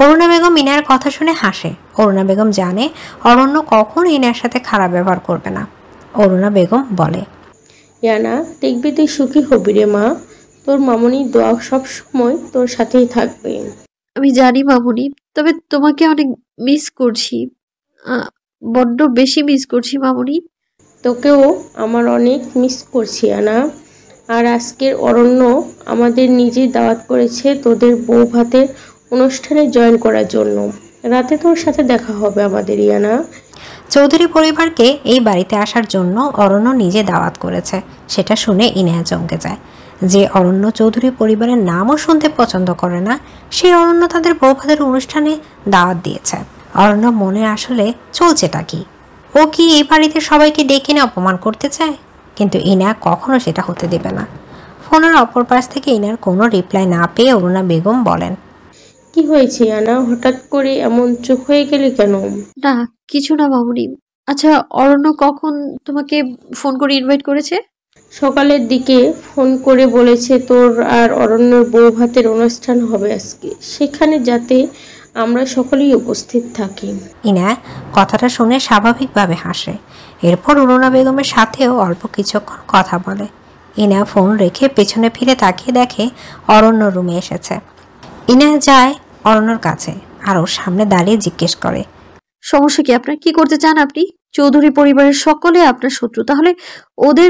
Aruna Begum inner কথা শুনে হাসে। অরুণা বেগম জানে অরণ্য কখন ইনার সাথে খারাপ ব্যবহার করবে না। অরুণা বেগম বলে, ইয়ানা, দেখবি তুই সুখী হবি রে মা। তোর মামনির দোয়া সব সময় তোর সাথেই থাকবে। আমি জানি মামুনি, তবে তোমাকে অনেক মিস করছি, বড্ড বেশি মিস করছি মামুনি। তোকেও আমার অনেক মিস করছি আনা। আর আজকের অরণ্য আমাদের নিজেই দাওয়াত করেছে তোদের বউ ভাতের অনুষ্ঠানে জয়েন করার জন্য। রাতে তোর সাথে দেখা হবে আমাদের ইয়ানা। চৌধুরী পরিবারকে এই বাড়িতে আসার জন্য অরণ্য নিজে দাওয়াত করেছে। সেটা শুনে ইনায়া চমকে যায়। যে অরণ্য চৌধুরী পরিবারের নামও শুনতে পছন্দ করে না, সেই অরণ্য তাদের বৌভাতের অনুষ্ঠানে দাওয়াত দিয়েছে। অরণ্য মনে আসলে চলছেটা কি? ও কি এই বাড়িতে সবাইকে ডেকে নিয়ে অপমান করতে চায়? কিন্তু ইনায়া কখনো সেটা হতে দেবে না। ফোনের অপর পাশ থেকে ইনার কোনো রিপ্লাই না পেয়ে অরুণা বেগম বলেন, কি হয়েছে ইয়ানা, হঠাৎ করে এমন চুপ হয়ে গেলি কেন? না কিছু না মামুনি। আচ্ছা, অরণ্য কখন তোমাকে ফোন করে ইনভাইট করেছে? সকালের দিকে ফোন করে বলেছে তোর আর অরণ্যর বউ ভাতের অনুষ্ঠান হবে আজকে, সেখানে যাতে আমরা সকলেই উপস্থিত থাকি। ইনা কথাটা শুনে স্বাভাবিকভাবে হাসে। এরপর অরুণা বেগমের সাথেও অল্প কিছুক্ষণ কথা বলে। ইনা ফোন রেখে পেছনে ফিরে তাকিয়ে দেখে অরণ্য রুমে এসেছে। ইনা যায় অরণ্যর কাছে আর ওর সামনে দাঁড়িয়ে জিজ্ঞেস করে, সমস্যা কি আপনার? কি করতে চান আপনি? চৌধুরী পরিবারের সকলে আপনার শত্রু, তাহলে ওদের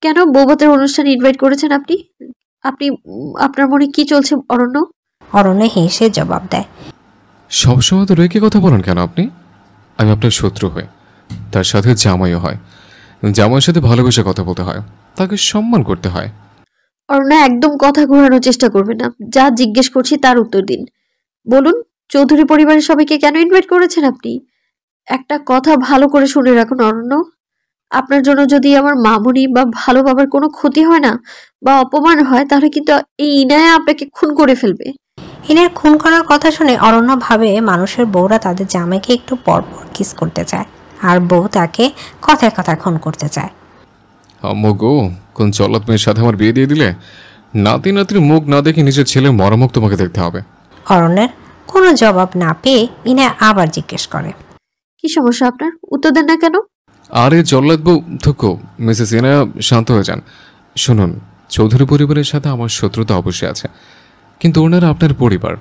কেন বৌভাতের অনুষ্ঠানে ইনভাইট করেছেন আপনি? আপনি আপনার মনে কি চলছে অরণ্য? অরণ্য হেসে জবাব দেয়, সবসময় তো রেখে কথা বলেন কেন আপনি? আমি আপনার শত্রু হই, তার সাথে জামাইও হয়। জামাইয়ের সাথে ভালোবেসে কথা বলতে হয়, তাকে সম্মান করতে হয়। অরণ্য, একদম কথা ঘোরানোর চেষ্টা করবেন না। যা জিজ্ঞেস করছি তার উত্তর দিন। বলুন, চৌধুরী পরিবারের সবাইকে কেন ইনভাইট করেছেন আপনি? একটা কথা ভালো করে শুনে রাখুন অরণ্য, আপনার জন্য যদি আমার মামুনি বা ভালো বাবার কোনো ক্ষতি হয় না বা অপমান হয়, তাহলে কিন্তু এই ইনায়া আপনাকে খুন করে ফেলবে। ইনার খুন করার কথা শুনে অরণ্য ভাবে মানুষের বউরা তাদের জামাইকে একটু পরপর কিস করতে চায়, আর বউ তাকে কথায় কথায় খুন করতে চায়। আম্মু গো, কোন চলত মেয়ের সাথে আমার বিয়ে দিয়ে দিলে? নাতি নাতির মুখ না দেখে নিজের ছেলের মরামুখ তোমাকে দেখতে হবে। অরণ্যের কোনো জবাব না পেয়ে ইনা আবার জিজ্ঞেস করে, কি সমস্যা আপনার? উত্তর দেন না কেন? আরে জল্লাদ বউ থুকো, মিসেস ইনায়া শান্ত হয়ে যান। শুনুন, চৌধুরী পরিবারের সাথে আমার শত্রুতা অবশ্যই আছে, কিন্তু ওনারা আপনার পরিবার।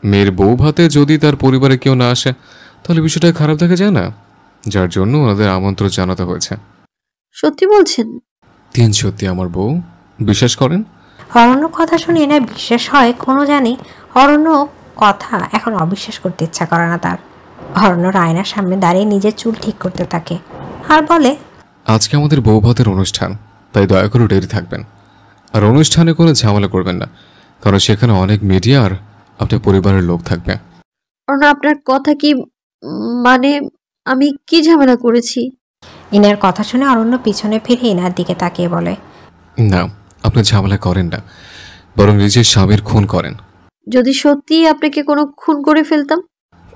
মেয়ের বউ ভাতে যদি তার পরিবারে কেউ না আসে, তাহলে বিষয়টা খারাপ দেখা যায় না? যার জন্য ওনাদের আমন্ত্রণ জানাতে হয়েছে। সত্যি বলছেন? তিন সত্যি আমার বউ, বিশ্বাস করেন? অরণ্য কথা শুনে এনে বিশ্বাস হয় কোনো জানি। অরণ্য কথা এখন অবিশ্বাস করতে ইচ্ছা করে না তার। অরণ্যর আয়নার সামনে দাঁড়িয়ে নিজের চুল ঠিক করতে থাকে আর বলে, আজকে আমাদের বউ ভাতের অনুষ্ঠান, তাই দয়া করে রেডি থাকবেন। আর অনুষ্ঠানে কোনো ঝামেলা করবেন না, কারণ সেখানে অনেক মিডিয়া আর আপনার পরিবারের লোক থাকবে। অরণ্য, আপনার কথা কি মানে? আমি কি ঝামেলা করেছি? ইনার কথা শুনে অরণ্য পিছনে ফিরে ইনার দিকে তাকিয়ে বলে, না, আপনি ঝামেলা করেন না, বরং নিজের স্বামীর খুন করেন। যদি সত্যি আপনাকে কোনো খুন করে ফেলতাম?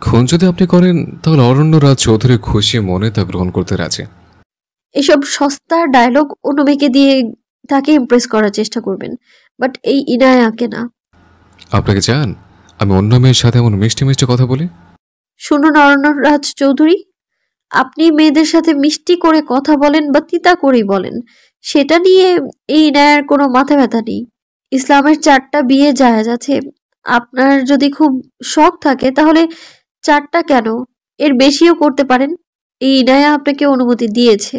খুন যদি আপনি করেন, তাহলে অরণ্য রাজ চৌধুরী খুশি মনে তা গ্রহণ করতে রাজি। এসব সস্তার ডায়লগ অন্য মেয়েকে দিয়ে তাকে ইমপ্রেস করার চেষ্টা করবেন, বাট এই ইনায়াকে না। আপনাকে চান আমি অন্য মেয়ের সাথে এমন মিষ্টি মিষ্টি কথা বলি? শুনুন অরণ্য রাজ চৌধুরী, আপনি মেয়েদের সাথে মিষ্টি করে কথা বলেন বা তিতা করেই বলেন, সেটা নিয়ে এই ইনায়ার কোনো মাথা ব্যথা নেই। ইসলামের 4টা বিয়ে জায়েজ আছে। আপনার যদি খুব শখ থাকে তাহলে 4টা কেন, এর বেশিও করতে পারেন। এই ইনায়া আপনাকে অনুমতি দিয়েছে।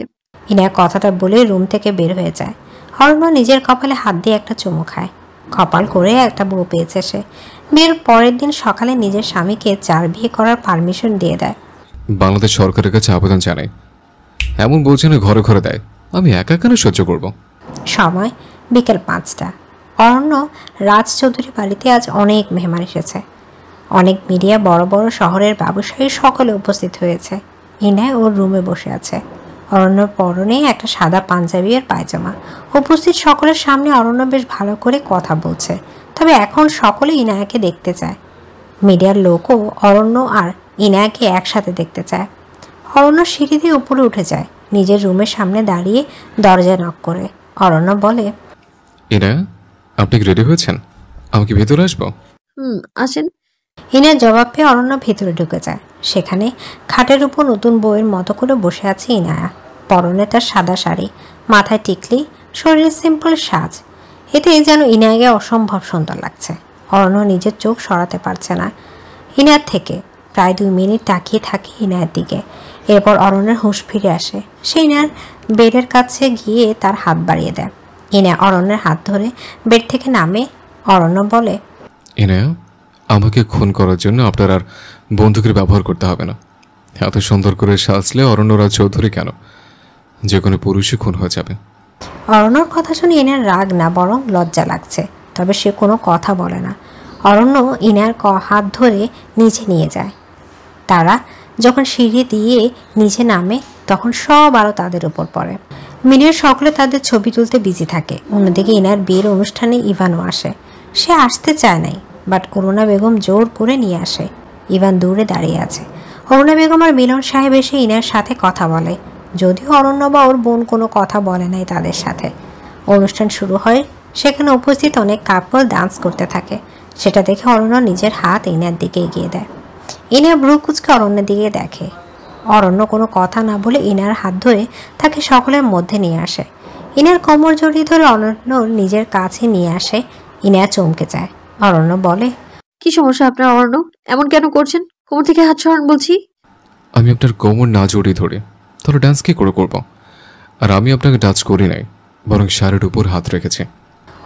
ইনার কথাটা বলে রুম থেকে বের হয়ে যায়। অরণ্য নিজের কপালে হাত দিয়ে একটা চুমু খায়। কপাল করে একটা বউ পেয়েছে সে। বিয়ের পরের দিন সকালে নিজের স্বামীকে 4 বিয়ে করার পারমিশন দিয়ে দেয়। বাংলাদেশ সরকারের কাছে আবেদন জানাই, এমন বলছে না ঘরে ঘরে দেয়, আমি একা কেন সহ্য করব? সময় বিকেল 5টা। অরণ্য রাজ চৌধুরী বাড়িতে আজ অনেক মেহমান এসেছে। অনেক মিডিয়া, বড় বড় শহরের ব্যবসায়ী সকলে উপস্থিত হয়েছে। ইনায় ওর রুমে বসে আছে। অরণ্যর পরনে একটা সাদা পাঞ্জাবি আর পায়জামা। উপস্থিত সকলের সামনে অরণ্য বেশ ভালো করে কথা বলছে, তবে এখন সকলে ইনায়াকে দেখতে চায়। মিডিয়ার লোকও অরণ্য আর ইনায়াকে একসাথে দেখতে চায়। অরণ্য সিঁড়ি দিয়ে উপরে উঠে যায়, নিজের রুমের সামনে দাঁড়িয়ে দরজা নক করে। অরণ্য বলে, ইনায়া, আপনি কি রেডি হয়েছেন? আমি কি ভেতরে আসবো? আসেন। ইনার জবাব পেয়ে অরণ্য ভেতরে ঢুকে যায়। সেখানে খাটের উপর নতুন বউয়ের মতো করে বসে আছে ইনায়া। পরনে তার সাদা শাড়ি, মাথায় টিকলি, শরীরে সিম্পল সাজ। এতে যেন ইনায়াকে অসম্ভব সুন্দর লাগছে। অরণ্য নিজের চোখ সরাতে পারছে না ইনায়ার থেকে। প্রায় 2 মিনিট তাকিয়ে থাকে ইনায়ার দিকে। এরপর অরণ্যের হুঁশ ফিরে আসে। সে ইনায়ার বেডের কাছে গিয়ে তার হাত বাড়িয়ে দেয়। ইনায়া অরণ্যের হাত ধরে বেড থেকে নামে। অরণ্য বলে, ইনায়া, আমাকে খুন করার জন্য আপনার আর বন্দুকের ব্যবহার করতে হবে না। এত সুন্দর করে সাজলে অরণ্যরাজ চৌধুরী কেন, যে কোনো পুরুষই খুন হয়ে যাবে। অরণ্যর কথা শুনে ইনার রাগ না বরং লজ্জা লাগছে। তবে সে কোনো কথা বলে না। অরণ্য ইনার হাত ধরে নিচে নিয়ে যায়। তারা যখন সিঁড়ি দিয়ে নিচে নামে তখন সব আরও তাদের উপর পড়ে। মিনের সকলে তাদের ছবি তুলতে বিজি থাকে। অন্যদিকে ইনার বিয়ের অনুষ্ঠানে ইভানও আসে। সে আসতে চায় নাই, বাট অরুণা বেগম জোর করে নিয়ে আসে। ইভান দূরে দাঁড়িয়ে আছে। অরুণা বেগম আর মিলন সাহেব এসে ইনার সাথে কথা বলে, যদিও অরণ্য বা ওর বোন কোনো কথা বলে নাই তাদের সাথে। অনুষ্ঠান শুরু হয়। সেখানে উপস্থিত অনেক কাপল ডান্স করতে থাকে। সেটা দেখে অরণ্য নিজের হাত ইনার দিকে এগিয়ে দেয়। ইনা ব্রু কুচকে অরণ্যের দিকে দেখে। অরণ্য কোনো কথা না বলে ইনার হাত ধরে তাকে সকলের মধ্যে নিয়ে আসে। ইনার কোমর জড়িয়ে ধরে অরণ্য নিজের কাছে নিয়ে আসে। ইনা চমকে যায়। অরণ্য বলে, কি সমস্যা আপনার অরণ্য? এমন কেন করছেন? কোমর থেকে হাত সরান বলছি। আমি আপনার কোমর না জড়িয়ে ধরে তাহলে ডান্স কি করে করব? আর আমি আপনাকে টাচ করি নাই, বরং শাড়ির উপর হাত রেখেছি।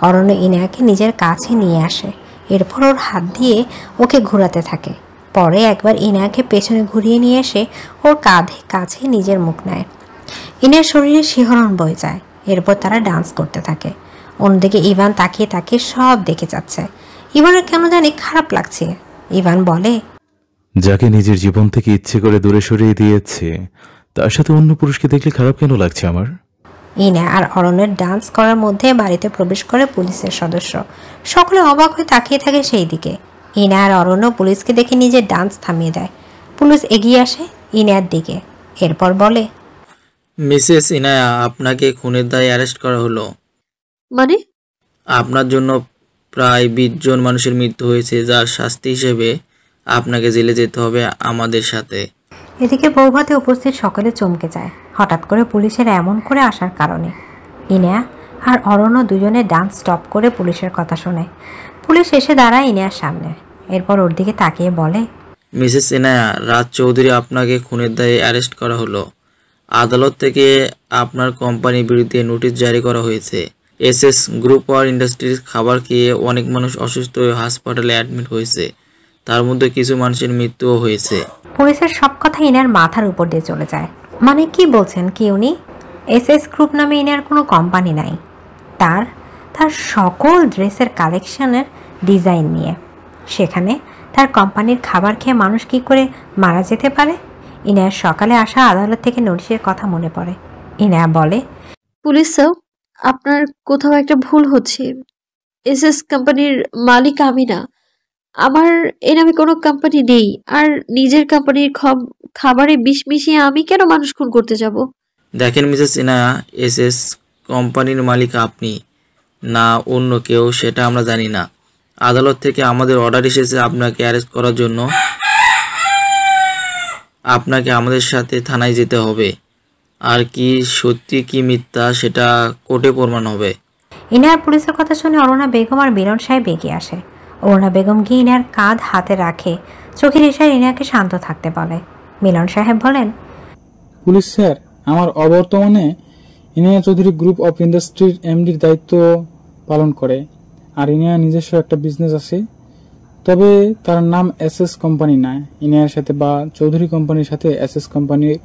অরণ্য ইনাকে নিজের কাছে নিয়ে আসে। এরপর ওর হাত দিয়ে ওকে ঘোরাতে থাকে। পরে একবার ইনাকে পেছনে ঘুরিয়ে নিয়ে এসে ওর কাঁধে কাছে নিজের মুখ নেয়। ইনার শরীরে শিহরণ বয়ে যায়। এরপর তারা ডান্স করতে থাকে। অন্যদিকে ইভান তাকিয়ে তাকিয়ে সব দেখে যাচ্ছে। ইভানের কেন জানি খারাপ লাগছে। ইভান বলে, যাকে নিজের জীবন থেকে ইচ্ছে করে দূরে সরিয়ে দিয়েছে তার সাথে অন্য পুরুষকে দেখলে খারাপ কেন লাগছে আমার? ইনা আর অরণ্যের ডান্স করার মধ্যে বাড়িতে প্রবেশ করে পুলিশের সদস্য। সকলে অবাক হয়ে তাকিয়ে থাকে সেই দিকে। ইনা আর অরণ্য পুলিশকে দেখে নিজের ডান্স থামিয়ে দেয়। পুলিশ এগিয়ে আসে ইনার দিকে। এরপর বলে, মিসেস ইনায়া, আপনাকে খুনের দায়ে অ্যারেস্ট করা হলো। মানে? আপনার জন্য প্রায় 20 জন মানুষের মৃত্যু হয়েছে, যার শাস্তি হিসেবে আপনাকে জেলে যেতে হবে আমাদের সাথে। এদিকে বৌভাতে উপস্থিত সকলে চমকে যায় হঠাৎ করে পুলিশের এমন করে আসার কারণে। ইনা আর অরণ্য দুজনে ডান্স স্টপ করে পুলিশের কথা শোনে। পুলিশ এসে দাঁড়ায় ইনার সামনে। এরপর ওর দিকে তাকিয়ে বলে, মিসেস ইনায়া, রাজ চৌধুরী আপনাকে খুনের দায়ে অ্যারেস্ট করা হলো। আদালত থেকে আপনার কোম্পানির বিরুদ্ধে নোটিশ জারি করা হয়েছে। এসএস গ্রুপ আর ইন্ডাস্ট্রিজ খাবার খেয়ে অনেক মানুষ অসুস্থ হয়ে হাসপাতালে অ্যাডমিট হয়েছে, তার মধ্যে কিছু মানুষের মৃত্যুও হয়েছে। পুলিশের সব কথা ইনার মাথার উপর দিয়ে চলে যায়। মানে কি বলছেন কি উনি? এসএস গ্রুপ নামে ইনার কোনো কোম্পানি নাই। তার সকল ড্রেসের কালেকশনের ডিজাইন নিয়ে। সেখানে তার কোম্পানির খাবার খেয়ে মানুষ কি করে মারা যেতে পারে? ইনার সকালে আসা আদালত থেকে নোটিশের কথা মনে পড়ে। ইনা বলে, পুলিশ স্যার, আপনার কোথাও একটা ভুল হচ্ছে। এসএস কোম্পানির মালিক আমি না। আমার এ নামে কোনো কোম্পানি নেই। আর নিজের কোম্পানির খাবারে বিষ মিশিয়ে আমি কেন মানুষ খুন করতে যাব? দেখেন মিসেস ইনায়া, এসএস কোম্পানির মালিক আপনি না অন্য কেউ সেটা আমরা জানি না। আদালত থেকে আমাদের অর্ডার এসেছে আপনাকে অ্যারেস্ট করার জন্য। আপনাকে আমাদের সাথে থানায় যেতে হবে। আর কি সত্যি কি মিথ্যা সেটা কোর্টে প্রমাণ হবে। ইনার পুলিশের কথা শুনে অরুণা বেগম আর মিলন সাহেব এগিয়ে আসে। অরুণা বেগম গিয়ে ইনার কাঁধ হাতে রাখে। চোখের ইশারায় ইনাকে শান্ত থাকতে বলে। মিলন সাহেব বলেন, পুলিশ স্যার, আমার অবর্তমানে ইনায়া চৌধুরী গ্রুপ অফ ইন্ডাস্ট্রির এমডির দায়িত্ব পালন করে। আর ইনায়া নিজস্ব একটা বিজনেস আছে, তবে তার নাম এসএস কোম্পানি না। ইনায়ার সাথে বা চৌধুরী কোম্পানির সাথে এসএস কোম্পানির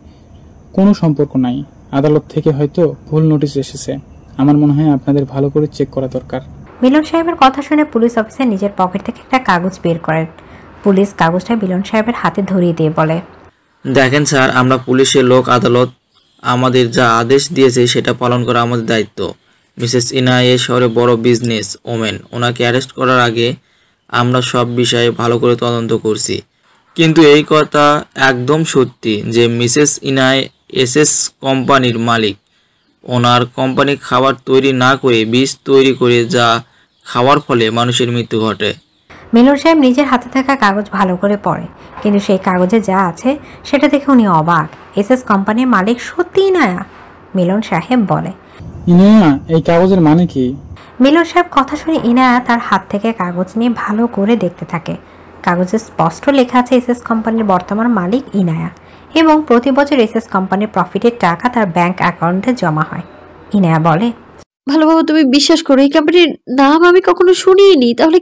কোনো সম্পর্ক নাই। আদালত থেকে হয়তো ভুল নোটিশ এসেছে। আমার মনে হয় আপনাদের ভালো করে চেক করা দরকার। মিলন সাহেবের কথা শুনে পুলিশ অফিসার নিজের পকেট থেকে একটা কাগজ বের করেন। পুলিশ কাগজটা মিলন সাহেবের হাতে ধরিয়ে দিয়ে বলে, দেখেন স্যার, আমরা পুলিশের লোক। আদালত আমাদের যা আদেশ দিয়েছে সেটা পালন করা আমাদের দায়িত্ব। মিসেস ইনায়া শহরে বড় বিজনেস ওমেন। ওনাকে অ্যারেস্ট করার আগে আমরা সব বিষয়ে ভালো করে তদন্ত করছি। কিন্তু এই কথা একদম সত্যি যে মিসেস ইনায়া এসএস কোম্পানির মালিক। ওনার কোম্পানি খাবার তৈরি না করে বিষ তৈরি করে যা খাওয়ার ফলে মানুষের মৃত্যু ঘটে। মিলন সাহেব নিজের হাতে থাকা কাগজ ভালো করে পড়ে, কিন্তু সেই কাগজে যা আছে সেটা দেখে উনি অবাক। এসএস কোম্পানির মালিক সত্যি ইনায়া। মিলন সাহেব বলে, ইনায়া, এই কাগজের মানে কি? মিলন সাহেব কথা শুনে ইনায়া তার হাত থেকে কাগজ নিয়ে ভালো করে দেখতে থাকে। কাগজে স্পষ্ট লেখা আছে এসএস কোম্পানির বর্তমান মালিক ইনায়া এবং প্রতি বছর এসএস কোম্পানির প্রফিটের টাকা তার ব্যাংক অ্যাকাউন্টে জমা হয়। ইনায়া বলে, ভালোভাবে তুমি বিশ্বাস করো, এই কোম্পানির নাম আমি কখনো শুনিনি, তাহলে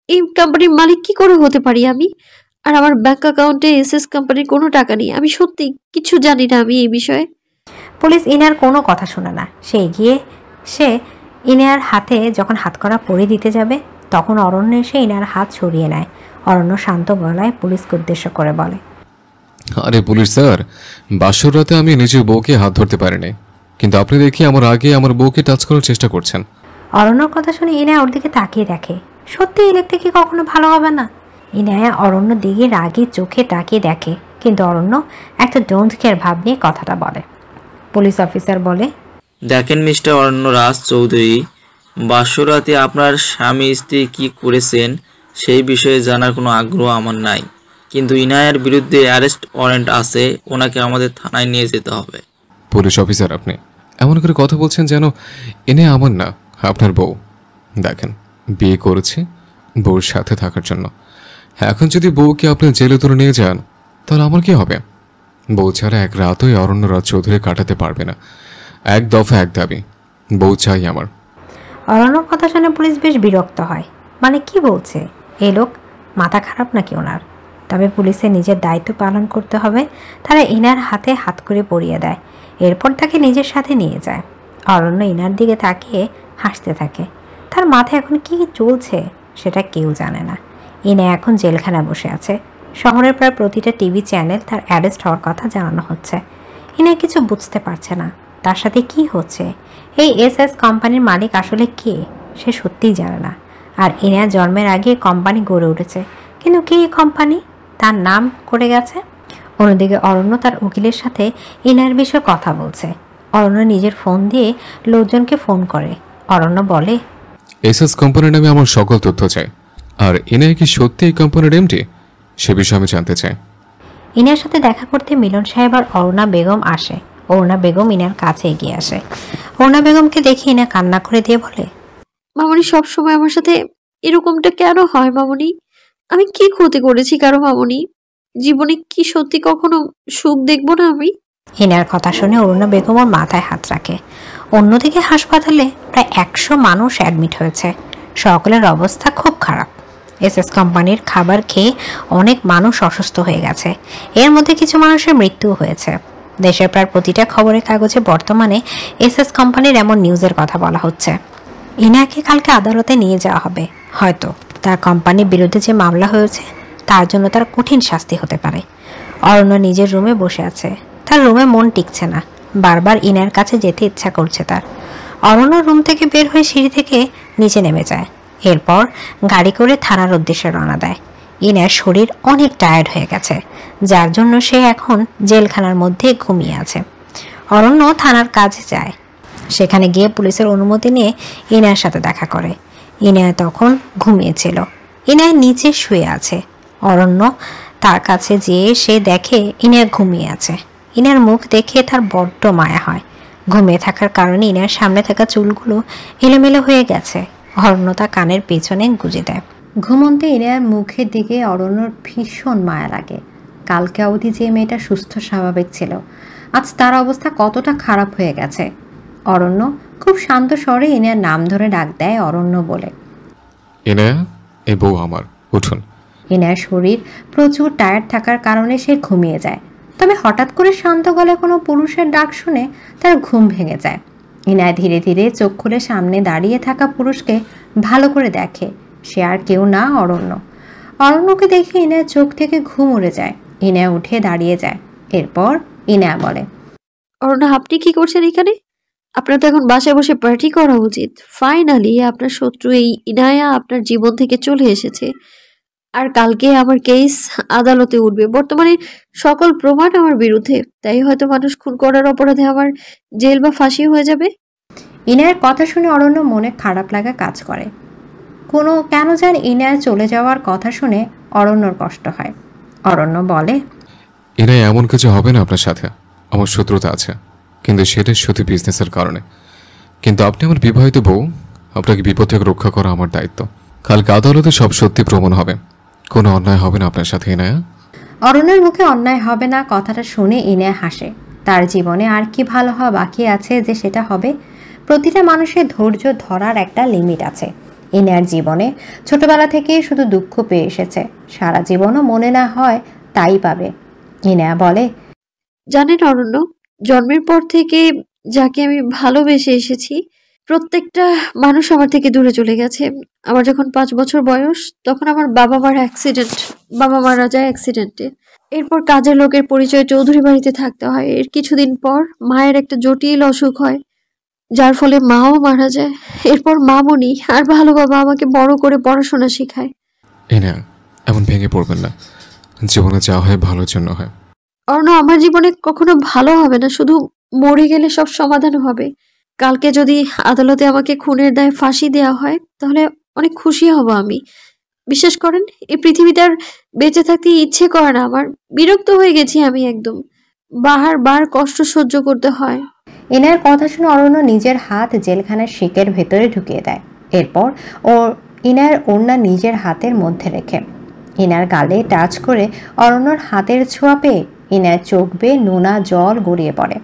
এই কোম্পানির মালিক কি করে হতে পারি আমি? আর আমার ব্যাংক অ্যাকাউন্টে এসএস কোম্পানির কোনো টাকা নেই, আমি সত্যি কিছু জানি না আমি এই বিষয়ে। পুলিশ ইনায়ার কোনো কথা শোনে না। সে ইনায়ার হাতে যখন হাতকড়া পরিয়ে দিতে যাবে তখন অরণ্য এসে ইনায়ার হাত সরিয়ে নেয়। অরণ্য শান্ত গলায় পুলিশকে উদ্দেশ্য করে বলে, আরে পুলিশ স্যার, বাসর রাতে আমি নিজের বউকে হাত ধরতে পারিনি, কিন্তু আপনি দেখি আমার আগে আমার বউকে টাচ করার চেষ্টা করছেন। অরণ্যর কথা শুনে ইনায়া ওর দিকে তাকিয়ে দেখে। সত্যি এই দেখতে কি কখনো ভালো হবে না? ইনায়া অরণ্য দিকে রাগি চোখে তাকিয়ে দেখে, কিন্তু অরণ্য একটা ডোন্ট কেয়ার ভাব নিয়ে কথাটা বলে। পুলিশ অফিসার বলে, দেখেন মিস্টার অরণ্যরাজ চৌধুরী, বাসরাতে আপনার স্বামী স্ত্রী কি করেছেন সেই বিষয়ে জানার কোনো আগ্রহ আমার নাই, কিন্তু ইনায়ার বিরুদ্ধে অ্যারেস্ট ওয়ারেন্ট আছে, ওনাকে আমাদের থানায় নিয়ে যেতে হবে। পুলিশ অফিসার, আপনি এমন করে কথা বলছেন যেন এনে আমার না, আপনার বউ। দেখেন, বিয়ে করেছি বউর সাথে থাকার জন্য। এখন যদি বউকে আপনি জেলে তুলে নিয়ে যান তাহলে আমার কি হবে? বউ ছাড়া এক রাতই অরণ্যরাজ চৌধুরী কাটাতে পারবে না। এক দফা এক দাবি, বউ চাই আমার। অরণ্যর কথা শুনে পুলিশ বেশ বিরক্ত হয়। মানে কি বলছে এই লোক? মাথা খারাপ নাকি ওনার? তবে পুলিশের নিজের দায়িত্ব পালন করতে হবে। তারা ইনার হাতে হাত করে পরিয়ে দেয়, এরপর তাকে নিজের সাথে নিয়ে যায়। অরণ্য ইনার দিকে তাকিয়ে হাসতে থাকে। তার মাথায় এখন কি চলছে সেটা কেউ জানে না। ইনা এখন জেলখানায় বসে আছে। শহরের প্রায় প্রতিটা টিভি চ্যানেল তার অ্যারেস্ট হওয়ার কথা জানানো হচ্ছে। ইনা কিছু বুঝতে পারছে না তার সাথে কি হচ্ছে। এই এসএস কোম্পানির মালিক আসলে কে সে সত্যিই জানে না। আর ইনা জন্মের আগে কোম্পানি গড়ে উঠেছে, কিন্তু কে এই কোম্পানি তার নাম করে গেছে। অন্যদিকে অরণ্য তার উকিলের সাথে ইনার বিষয়ে কথা বলছে। অরণ্য নিজের ফোন দিয়ে লোকজনকে ফোন করে। অরণ্য বলে, এসএস কোম্পানির নামে আমার সকল তথ্য চাই, আর এনে কি সত্যি এই কোম্পানির এমডি সে বিষয়ে আমি জানতে চাই। ইনার সাথে দেখা করতে মিলন সাহেব আর অরুণা বেগম আসে। অরুণা বেগম ইনার কাছে এগিয়ে আসে। অরুণা বেগমকে দেখে ইনা কান্না করে দিয়ে বলে, মামনি, সবসময় আমার সাথে এরকমটা কেন হয় মামনি? আমি কি ক্ষতি করেছি কারো মামনি? জীবনে কি সত্যি কখনো সুখ দেখবো না আমি? ইনার কথা শুনে অরুণা বেগম ওর মাথায় হাত রাখে। অন্যদিকে হাসপাতালে প্রায় 100 মানুষ অ্যাডমিট হয়েছে। সকলের অবস্থা খুব খারাপ। এসএস কোম্পানির খাবার খেয়ে অনেক মানুষ অসুস্থ হয়ে গেছে। এর মধ্যে কিছু মানুষের মৃত্যু হয়েছে। দেশের প্রায় প্রতিটা খবরের কাগজে বর্তমানে এসএস কোম্পানির এমন নিউজের কথা বলা হচ্ছে। ইনাকে কালকে আদালতে নিয়ে যাওয়া হবে। হয়তো তার কোম্পানির বিরুদ্ধে যে মামলা হয়েছে তার জন্য তার কঠিন শাস্তি হতে পারে। অরণ্য নিজের রুমে বসে আছে। তার রুমে মন টিকছে না, বারবার ইনার কাছে যেতে ইচ্ছা করছে তার। অরণ্য রুম থেকে বের হয়ে সিঁড়ি থেকে নিচে নেমে যায়। এরপর গাড়ি করে থানার উদ্দেশ্যে রওনা দেয়। ইনার শরীর অনেক টায়ার্ড হয়ে গেছে, যার জন্য সে এখন জেলখানার মধ্যে ঘুমিয়ে আছে। অরণ্য থানার কাছে যায়। সেখানে গিয়ে পুলিশের অনুমতি নিয়ে ইনার সাথে দেখা করে। ইনায় তখন ঘুমিয়েছিল। ইনায় নিচে শুয়ে আছে। অরণ্য তার কাছে যেয়ে সে দেখে ইনায় ঘুমিয়ে আছে। ইনার মুখ দেখে তার বড্ড মায়া হয়। ঘুমিয়ে থাকার কারণে ইনার সামনে থাকা চুলগুলো এলোমেলো হয়ে গেছে। অরণ্য তা কানের পেছনে গুজে দেয়। ঘুমন্তে ইনার মুখের দিকে অরণ্যর ভীষণ মায়া লাগে। কালকে অবধি যে মেয়েটা সুস্থ স্বাভাবিক ছিল, আজ তার অবস্থা কতটা খারাপ হয়ে গেছে। অরণ্য খুব শান্ত স্বরে ইনার নাম ধরে ডাক দেয়, অরণ্য বলে। ইনায়া, এই বউ আমার, উঠুন। ইনার শরীর প্রচুর টায়ার্ড থাকার কারণে সে ঘুমিয়ে যায়। তবে হঠাৎ করে শান্ত গলায় কোনো পুরুষের ডাক শুনে তার ঘুম ভেঙে যায়। ইনায় ধীরে ধীরে চোখ খুলে সামনে দাঁড়িয়ে থাকা পুরুষকে ভালো করে দেখে। সে আর কেউ না, অরণ্য। অরণ্যকে দেখে ইনার চোখ থেকে ঘুম উড়ে যায়। ইনায় উঠে দাঁড়িয়ে যায়। এরপর ইনায়া বলে, অরুণা, আপনি কি করছেন এখানে? আপনার তো এখন বাসায় বসে পার্টি করা উচিত। ফাইনালি আপনার শত্রু এই ইনায়া আপনার জীবন থেকে চলে এসেছে। আর কালকে আমার কেস আদালতে উঠবে। বর্তমানে সকল প্রমাণ আমার বিরুদ্ধে, তাই হয়তো মানুষ খুন করার অপরাধে আমার জেল বা ফাঁসি হয়ে যাবে। ইনায়ের কথা শুনে অরণ্য মনে খারাপ লাগা কাজ করে। কেন যেন ইনায়া চলে যাওয়ার কথা শুনে অরণ্যর কষ্ট হয়। অরণ্য বলে, ইনায় এমন কিছু হবে না আপনার সাথে। আমার শত্রুতা আছে, কিন্তু সেটা শুধু বিজনেসের কারণে। কিন্তু আপনি আমার বিবাহিত বউ, আপনাকে বিপদ থেকে রক্ষা করা আমার দায়িত্ব। কালকে আদালতে সব সত্যি প্রমাণ হবে। কোনো অন্যায় হবে না আপনার সাথে ইনায়া। অরণ্যের মুখে অন্যায় হবে না কথাটা শুনে ইনায়া হাসে। তার জীবনে আর কি ভালো হওয়া বাকি আছে যে সেটা হবে? প্রতিটা মানুষের ধৈর্য ধরার একটা লিমিট আছে। ইনায়ার জীবনে ছোটবেলা থেকেই শুধু দুঃখ পেয়ে এসেছে, সারা জীবনও মনে না হয় তাই পাবে। ইনায়া বলে, জানেন অরণ্য, জন্মের পর থেকে যাকে আমি ভালোবেসে এসেছি, প্রত্যেকটা মানুষ আমার থেকে দূরে চলে গেছে। আমার যখন 5 বছর বয়স, তখন আমার বাবা মারা যায় অ্যাক্সিডেন্টে। এরপর কাজের লোকের পরিচয়ে চৌধুরী বাড়িতে থাকতে হয়। এর কিছুদিন পর মায়ের একটা জটিল অসুখ হয়, যার ফলে মাও মারা যায়। এরপর মামনি আর ভালো বাবা আমাকে বড় করে পড়াশোনা শেখায়। ইনায়া, এমন ভেঙে পড়বেন না। জীবনে যা হয় ভালোর জন্য হয়। অর্ণ, আমার জীবনে কখনো ভালো হবে না, শুধু মরে গেলে সব সমাধান হবে। কালকে যদি আদালতে আমাকে খুনের দায়ে ফাঁসি দেওয়া হয়, তাহলে অনেক খুশি হব আমি। বিশ্বাস করেন, এই পৃথিবীতে আর বেঁচে থাকতে ইচ্ছে করে না আমার। বিরক্ত হয়ে গেছি আমি একদম। বার কষ্ট সহ্য করতে হয়। ইনায়ার কথা শুনে অরণ্য নিজের হাত জেলখানার শিকের ভেতরে ঢুকিয়ে দেয়। এরপর ইনায়ার ওড়না নিজের হাতের মধ্যে রেখে ইনার গালে টাচ করে অরণ্যর হাতের ছোঁয়া পেয়ে ইনার চোখ বেয়ে নোনা জল গড়িয়ে পড়ে।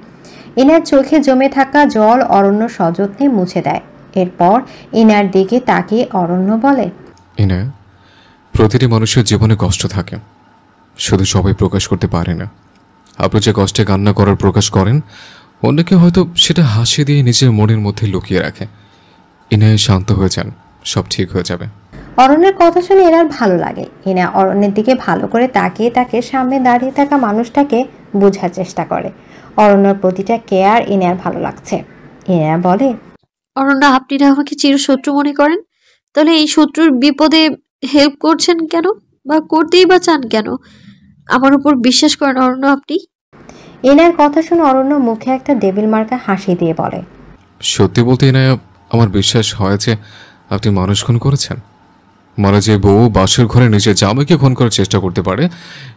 ইনার চোখে জমে থাকা জল অরণ্য সযত্নে মুছে দেয়। এরপর ইনার দিকে তাকিয়ে অরণ্য বলে, ইনায়া, প্রতিটি মানুষের জীবনে কষ্ট থাকে, শুধু সবাই প্রকাশ করতে পারে না। আপনি যে কষ্টে কান্না করার প্রকাশ করেন, অন্যকে হয়তো সেটা হাসি দিয়ে নিজের মনের মধ্যে লুকিয়ে রাখে। ইনায়া, শান্ত হয়ে যান, সব ঠিক হয়ে যাবে। অরণ্যের কথা শুনে এনার ভালো লাগে। ইনা অরণ্যের দিকে ভালো করে তাকিয়ে তাকে সামনে দাঁড়িয়ে থাকা মানুষটাকে বোঝার চেষ্টা করে। অরণ্যর প্রতিটা কেয়ার ইনার ভালো লাগছে। ইনা বলে, অরণ্য, আপনি না আমাকে চিরশত্রু মনে করেন, তাহলে এই শত্রুর বিপদে হেল্প করছেন কেন, বা করতেই বা চান কেন? আমার উপর বিশ্বাস করেন অরণ্য আপনি। ইনার কথা শুনে অরণ্য মুখে একটা ডেভিল মার্কা হাসি দিয়ে বলে, সত্যি বলতে ইনায়া, আমার বিশ্বাস হয় যে আপনি মানুষ খুন করেছেন। মারা যে বউ বাসের ঘরে নিজের জামাইকে খুন করার চেষ্টা করতে পারে,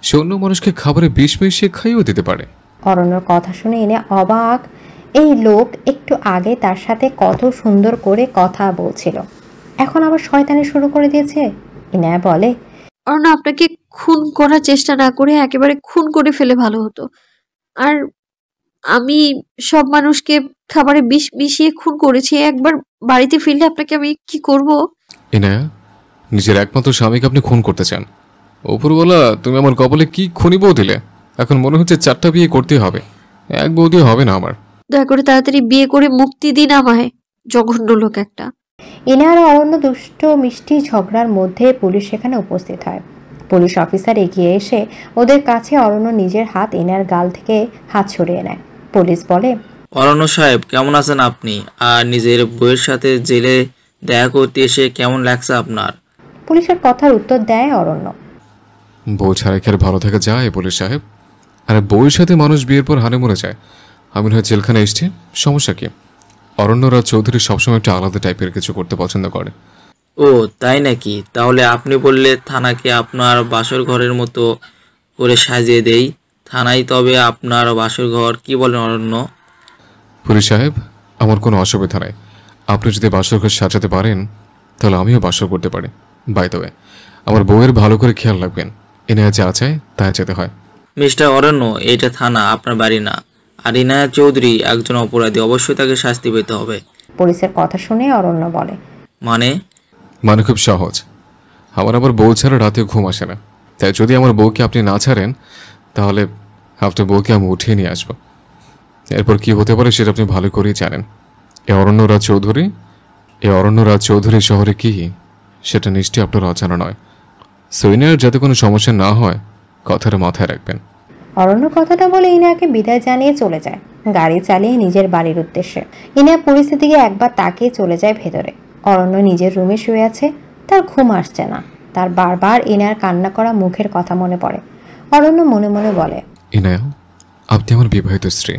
সে অন্য মানুষকে খাবারে বিষ মিশিয়ে খাইয়েও দিতে পারে। অরণ্যর কথা শুনে ইনা অবাক। এই লোক একটু আগে তার সাথে কত সুন্দর করে কথা বলছিল, এখন আবার শয়তানি শুরু করে দিয়েছে। ইনা বলে, অরণ্য, আপনাকে খুন করার চেষ্টা না করে একেবারে খুন করে ফেলে ভালো হতো। আর আমি সব মানুষকে খাবারে বিষ মিশিয়ে খুন করেছি। একবার বাড়িতে ফিরলে আপনাকে আমি কি করব? ইনায়া, নিজের একমাত্র স্বামীকে আপনি খুন করতে চান। ওপরওয়ালা, তুমি আমার কপালে কি খুনি বউ দিলে। এখন মনে হচ্ছে 4টা বিয়ে করতে হবে, এক বউ দিয়ে হবে না আমার। দয়া করে তাড়াতাড়ি বিয়ে করে মুক্তি দিন আমায়, জঘন্য লোক একটা। ইনার অরণ্য দুষ্ট মিষ্টি ঝগড়ার মধ্যে পুলিশ সেখানে উপস্থিত হয়। পুলিশ অফিসার এগিয়ে এসে ওদের কাছে অরণ্য নিজের হাত ইনার গাল থেকে হাত সরিয়ে নেয়। পুলিশ বলে, অরণ্য সাহেব, কেমন আছেন আপনি? আর নিজের বউয়ের সাথে জেলে দেখা করতে এসে কেমন লাগছে আপনার? পুলিশের কথার উত্তর দেয় অরণ্য, বউ ছাড়া কি আর ভালো থাকা যায় পুলিশ সাহেব? আর বউয়ের সাথে মানুষ বিয়ের পর হানিমুনে যায়। আমি হয় জেলখানে এসছি, সমস্যা কি? অরণ্যরাজ চৌধুরী সবসময় একটা আলাদা টাইপের কিছু করতে পছন্দ করে। ও তাই নাকি? তাহলে আপনি বললে থানাকে আপনার বাসর ঘরের মতো করে সাজিয়ে দেই। থানায় তবে আপনার বাসর ঘর, কি বলেন অরণ্য? পুলিশ সাহেব, আমার কোনো অসুবিধা নাই। আপনি যদি বাসর ঘর সাজাতে পারেন, তাহলে আমিও বাসর করতে পারি। বাই দ্য ওয়ে, আমার বউয়ের ভালো করে খেয়াল রাখবেন। ইনায়া যা চায় তাই যেতে হয়। মিস্টার অরণ্য, এটা থানা, আপনার বাড়ি না। আর ইনায়া চৌধুরী একজন অপরাধী, অবশ্যই তাকে শাস্তি পেতে হবে। পুলিশের কথা শুনে অরণ্য বলে, মানে খুব সহজ। আমার আবার বউ ছাড়া রাতে ঘুম আসে না, তাই যদি আমার বউকে আপনি না ছাড়েন, তাহলে আপনার বউকে আমি উঠিয়ে নিয়ে আসবো। এরপর কি হতে পারে সেটা আপনি ভালো করেই জানেন। এই অরণ্যরাজ চৌধুরী শহরে কি, সেটা নিশ্চয়ই আপনার অজানা নয়। সৈন্যের যাতে কোনো সমস্যা না হয়, কথাটা মাথায় রাখবেন। অরণ্য কথাটা বলে ইনাকে বিদায় জানিয়ে চলে যায়, গাড়ি চালিয়ে নিজের বাড়ির উদ্দেশ্যে। ইনা পরিস্থিতিকে একবার তাকিয়ে চলে যায় ভেতরে। অরণ্য নিজের রুমে শুয়ে আছে, তার ঘুম আসছে না। তার বারবার ইনার কান্না করা মুখের কথা মনে পড়ে। অরণ্য মনে মনে বলে, ইনায়া, আপনি আমার বিবাহিত স্ত্রী,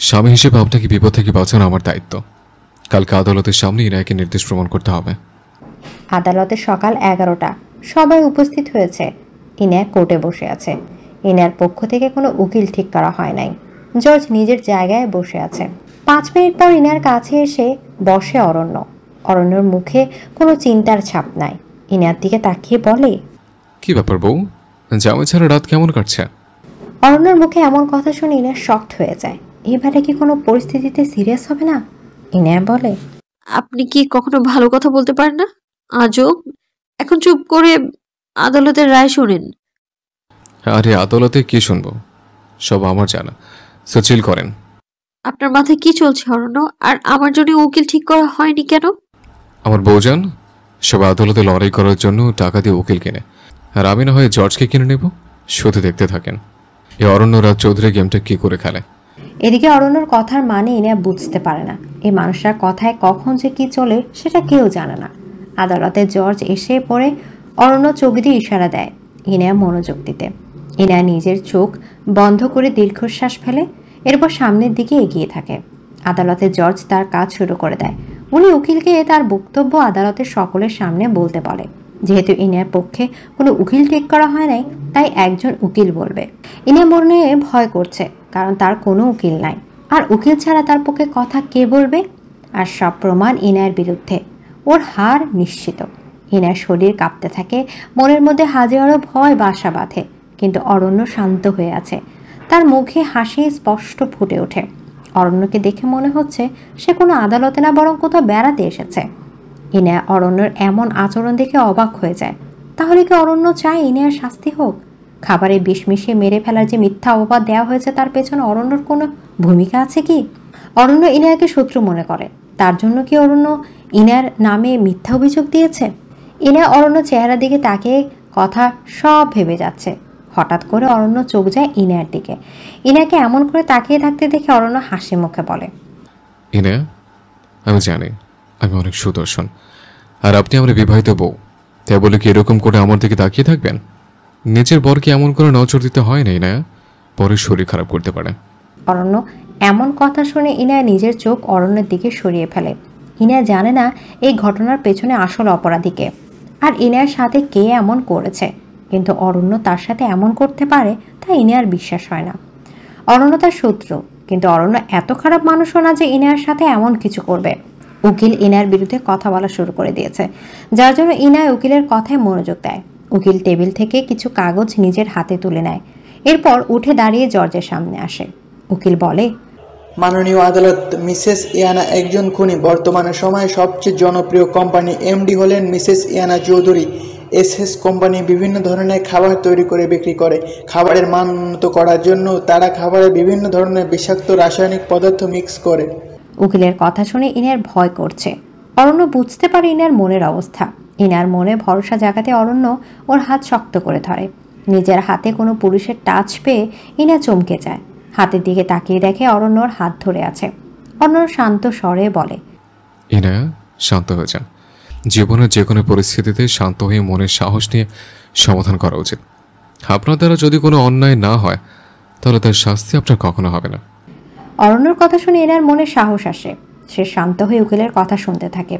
স্বামী হিসেবে আপনাকে বিপদ থেকে বাঁচানো আমার দায়িত্ব। কালকে আদালতের সামনে ইনায়াকে নির্দেশ প্রমাণ করতে হবে। আদালতে সকাল 11টা, সবাই উপস্থিত হয়েছে। ইনায়া কোর্টে বসে আছে। ইনায়ার পক্ষ থেকে কোনো উকিল ঠিক করা হয় নাই। জর্জ নিজের জায়গায় বসে আছে। 5 মিনিট পর ইনায়ার কাছে এসে বসে অরণ্য। অরণ্যর মুখে কোনো চিন্তার ছাপ নাই। ইনায়ার দিকে তাকিয়ে বলে, কি ব্যাপার বউ, জামাই ছাড়া রাত কেমন কাটছে? অরণ্যর মুখে এমন কথা শুনে ইনায়া শকড হয়ে যায়। এবারে কি কোনো পরিস্থিতিতে সিরিয়াস হবে না? ইনায়া বলে, আপনি কি কখনো ভালো কথা বলতে পারেন না? আজও এখন চুপ করে আদালতের রায় শুনেন। আরে আদালতে কি শুনবো, সব আমার জানা। সচিল করেন। আপনার মাথায় কি চলছে অরণ্য? আর আমার জন্য উকিল ঠিক করা হয়নি কেন? আমার বউজান সব আদালতে লড়াই করার জন্য টাকা দিয়ে উকিল কেনে, আর আমি না হয় জর্জকে কিনে নেব। শুধু দেখতে থাকেন এই অরণ্য রাজ চৌধুরী গেমটা কি করে খেলে। এদিকে অরণ্যর কথার মানে ইনায়া বুঝতে পারে না। এই মানুষটার কথায় কখন যে কি চলে সেটা কেউ জানে না। আদালতে জর্জ এসে পড়ে অরণ্য চোখ দিয়ে ইশারা দেয় ইনায়া মনোযোগ দিতে। ইনায়া নিজের চোখ বন্ধ করে দীর্ঘশ্বাস ফেলে, এরপর সামনের দিকে এগিয়ে থাকে। আদালতে জর্জ তার কাজ শুরু করে দেয়। উনি উকিলকে তার বক্তব্য আদালতের সকলের সামনে বলতে বলে। যেহেতু ইনায়ার পক্ষে কোনো উকিল ঠিক করা হয় নাই, তাই একজন উকিল বলবে। ইনায়া মনে ভয় করছে, কারণ তার কোনো উকিল নাই। আর উকিল ছাড়া তার পক্ষে কথা কে বলবে? আর সব প্রমাণ ইনায়ের বিরুদ্ধে। ওর হার নিশ্চিত। ইনার শরীর কাঁপতে থাকে, মনের মধ্যে হাজারো ভয় বাসা বাঁধে। কিন্তু অরণ্য শান্ত হয়ে আছে। তার মুখে হাসি স্পষ্ট ফুটে ওঠে। অরণ্যকে দেখে মনে হচ্ছে সে কোনো আদালতে না, বরং কোথাও বেড়াতে এসেছে। ইনায়া অরণ্যর এমন আচরণ দেখে অবাক হয়ে যায়। তাহলে কি অরণ্য চায় ইনায়ার শাস্তি হোক? খাবারে বিষ মিশিয়ে মেরে ফেলার যে মিথ্যা অপবাদ দেওয়া হয়েছে, তার পেছনে অরণ্যর কোনো ভূমিকা আছে কি? অরণ্য ইনায়াকে শত্রু মনে করে, তার জন্য কি অরণ্য ইনায়ার নামে মিথ্যা অভিযোগ দিয়েছে? ইনায়া অরণ্য চেহারা দিকে তাকিয়ে কথা সব ভেবে যাচ্ছে। হঠাৎ করে অরণ্য চোখ যায় ইনায়ার দিকে। ইনায়াকে এমন করে তাকিয়ে থাকতে দেখে অরণ্য হাসি মুখে বলে, ইনায়া, আমি জানি আমি অনেক সুদর্শন, আর আপনি আমার বিবাহিত বউ, তাই বলে কি এরকম করে আমার দিকে তাকিয়ে থাকবেন? নিজের বরকে এমন করে নজর দিতে হয় না ইনায়া, পরে শরীর খারাপ করতে পারে। অরণ্য এমন কথা শুনে ইনায়া নিজের চোখ অরণ্যের দিকে সরিয়ে ফেলে। ইনায়া জানে না এই ঘটনার পেছনে আসল অপরাধীকে, আর ইনায়ার সাথে কে এমন করেছে। কিন্তু অরণ্য তার সাথে এমন করতে পারে তা ইনায়ার বিশ্বাস হয় না। অরণ্য তার শত্রু, কিন্তু অরণ্য এত খারাপ মানুষও না যে ইনায়ার সাথে এমন কিছু করবে। উকিল ইনায়ার বিরুদ্ধে কথা বলা শুরু করে দিয়েছে, যার জন্য ইনায়া উকিলের কথায় মনোযোগ দেয়। উকিল টেবিল থেকে কিছু কাগজ নিজের হাতে তুলে নেয়, এরপর উঠে দাঁড়িয়ে জর্জের সামনে আসে। উকিল বলে, মাননীয় আদালত, মিসেস ইয়ানা একজন খুনি। বর্তমানে সময়ে সবচেয়ে জনপ্রিয় কোম্পানি এমডি হলেন Mrs Iyana Chowdhury. SS company বিভিন্ন ধরনের খাবার তৈরি করে বিক্রি করে। খাবারের মান উন্নত করার জন্য তারা খাবারে বিভিন্ন ধরনের বিষাক্ত রাসায়নিক পদার্থ মিক্স করে। উকিলের কথা শুনে ইনার ভয় করছে। অরণ্য বুঝতে পারে ইনার মনের অবস্থা। ইনার মনে ভরসা জাগাতে অরণ্য ওর হাত শক্ত করে ধরে। নিজের হাতে কোনো পুরুষের টাচ পেয়ে ইনা চমকে যায়। হাতের দিকে তাকিয়ে দেখে অরণ্যর হাত ধরে আছে। অরণ্য শান্ত স্বরে বলে, ইনায়া, শান্ত হয়ে যান। জীবনের যে কোনো পরিস্থিতিতে শান্ত হয়ে মনের সাহস নিয়ে সমাধান করা উচিত। আপনার দ্বারা যদি কোনো অন্যায় না হয়, তাহলে তার শাস্তি আপনার কখনো হবে না। অরণ্যর কথা শুনে এনার মনে সাহস আসে। সে শান্ত হয়ে উকিলের কথা শুনতে থাকে।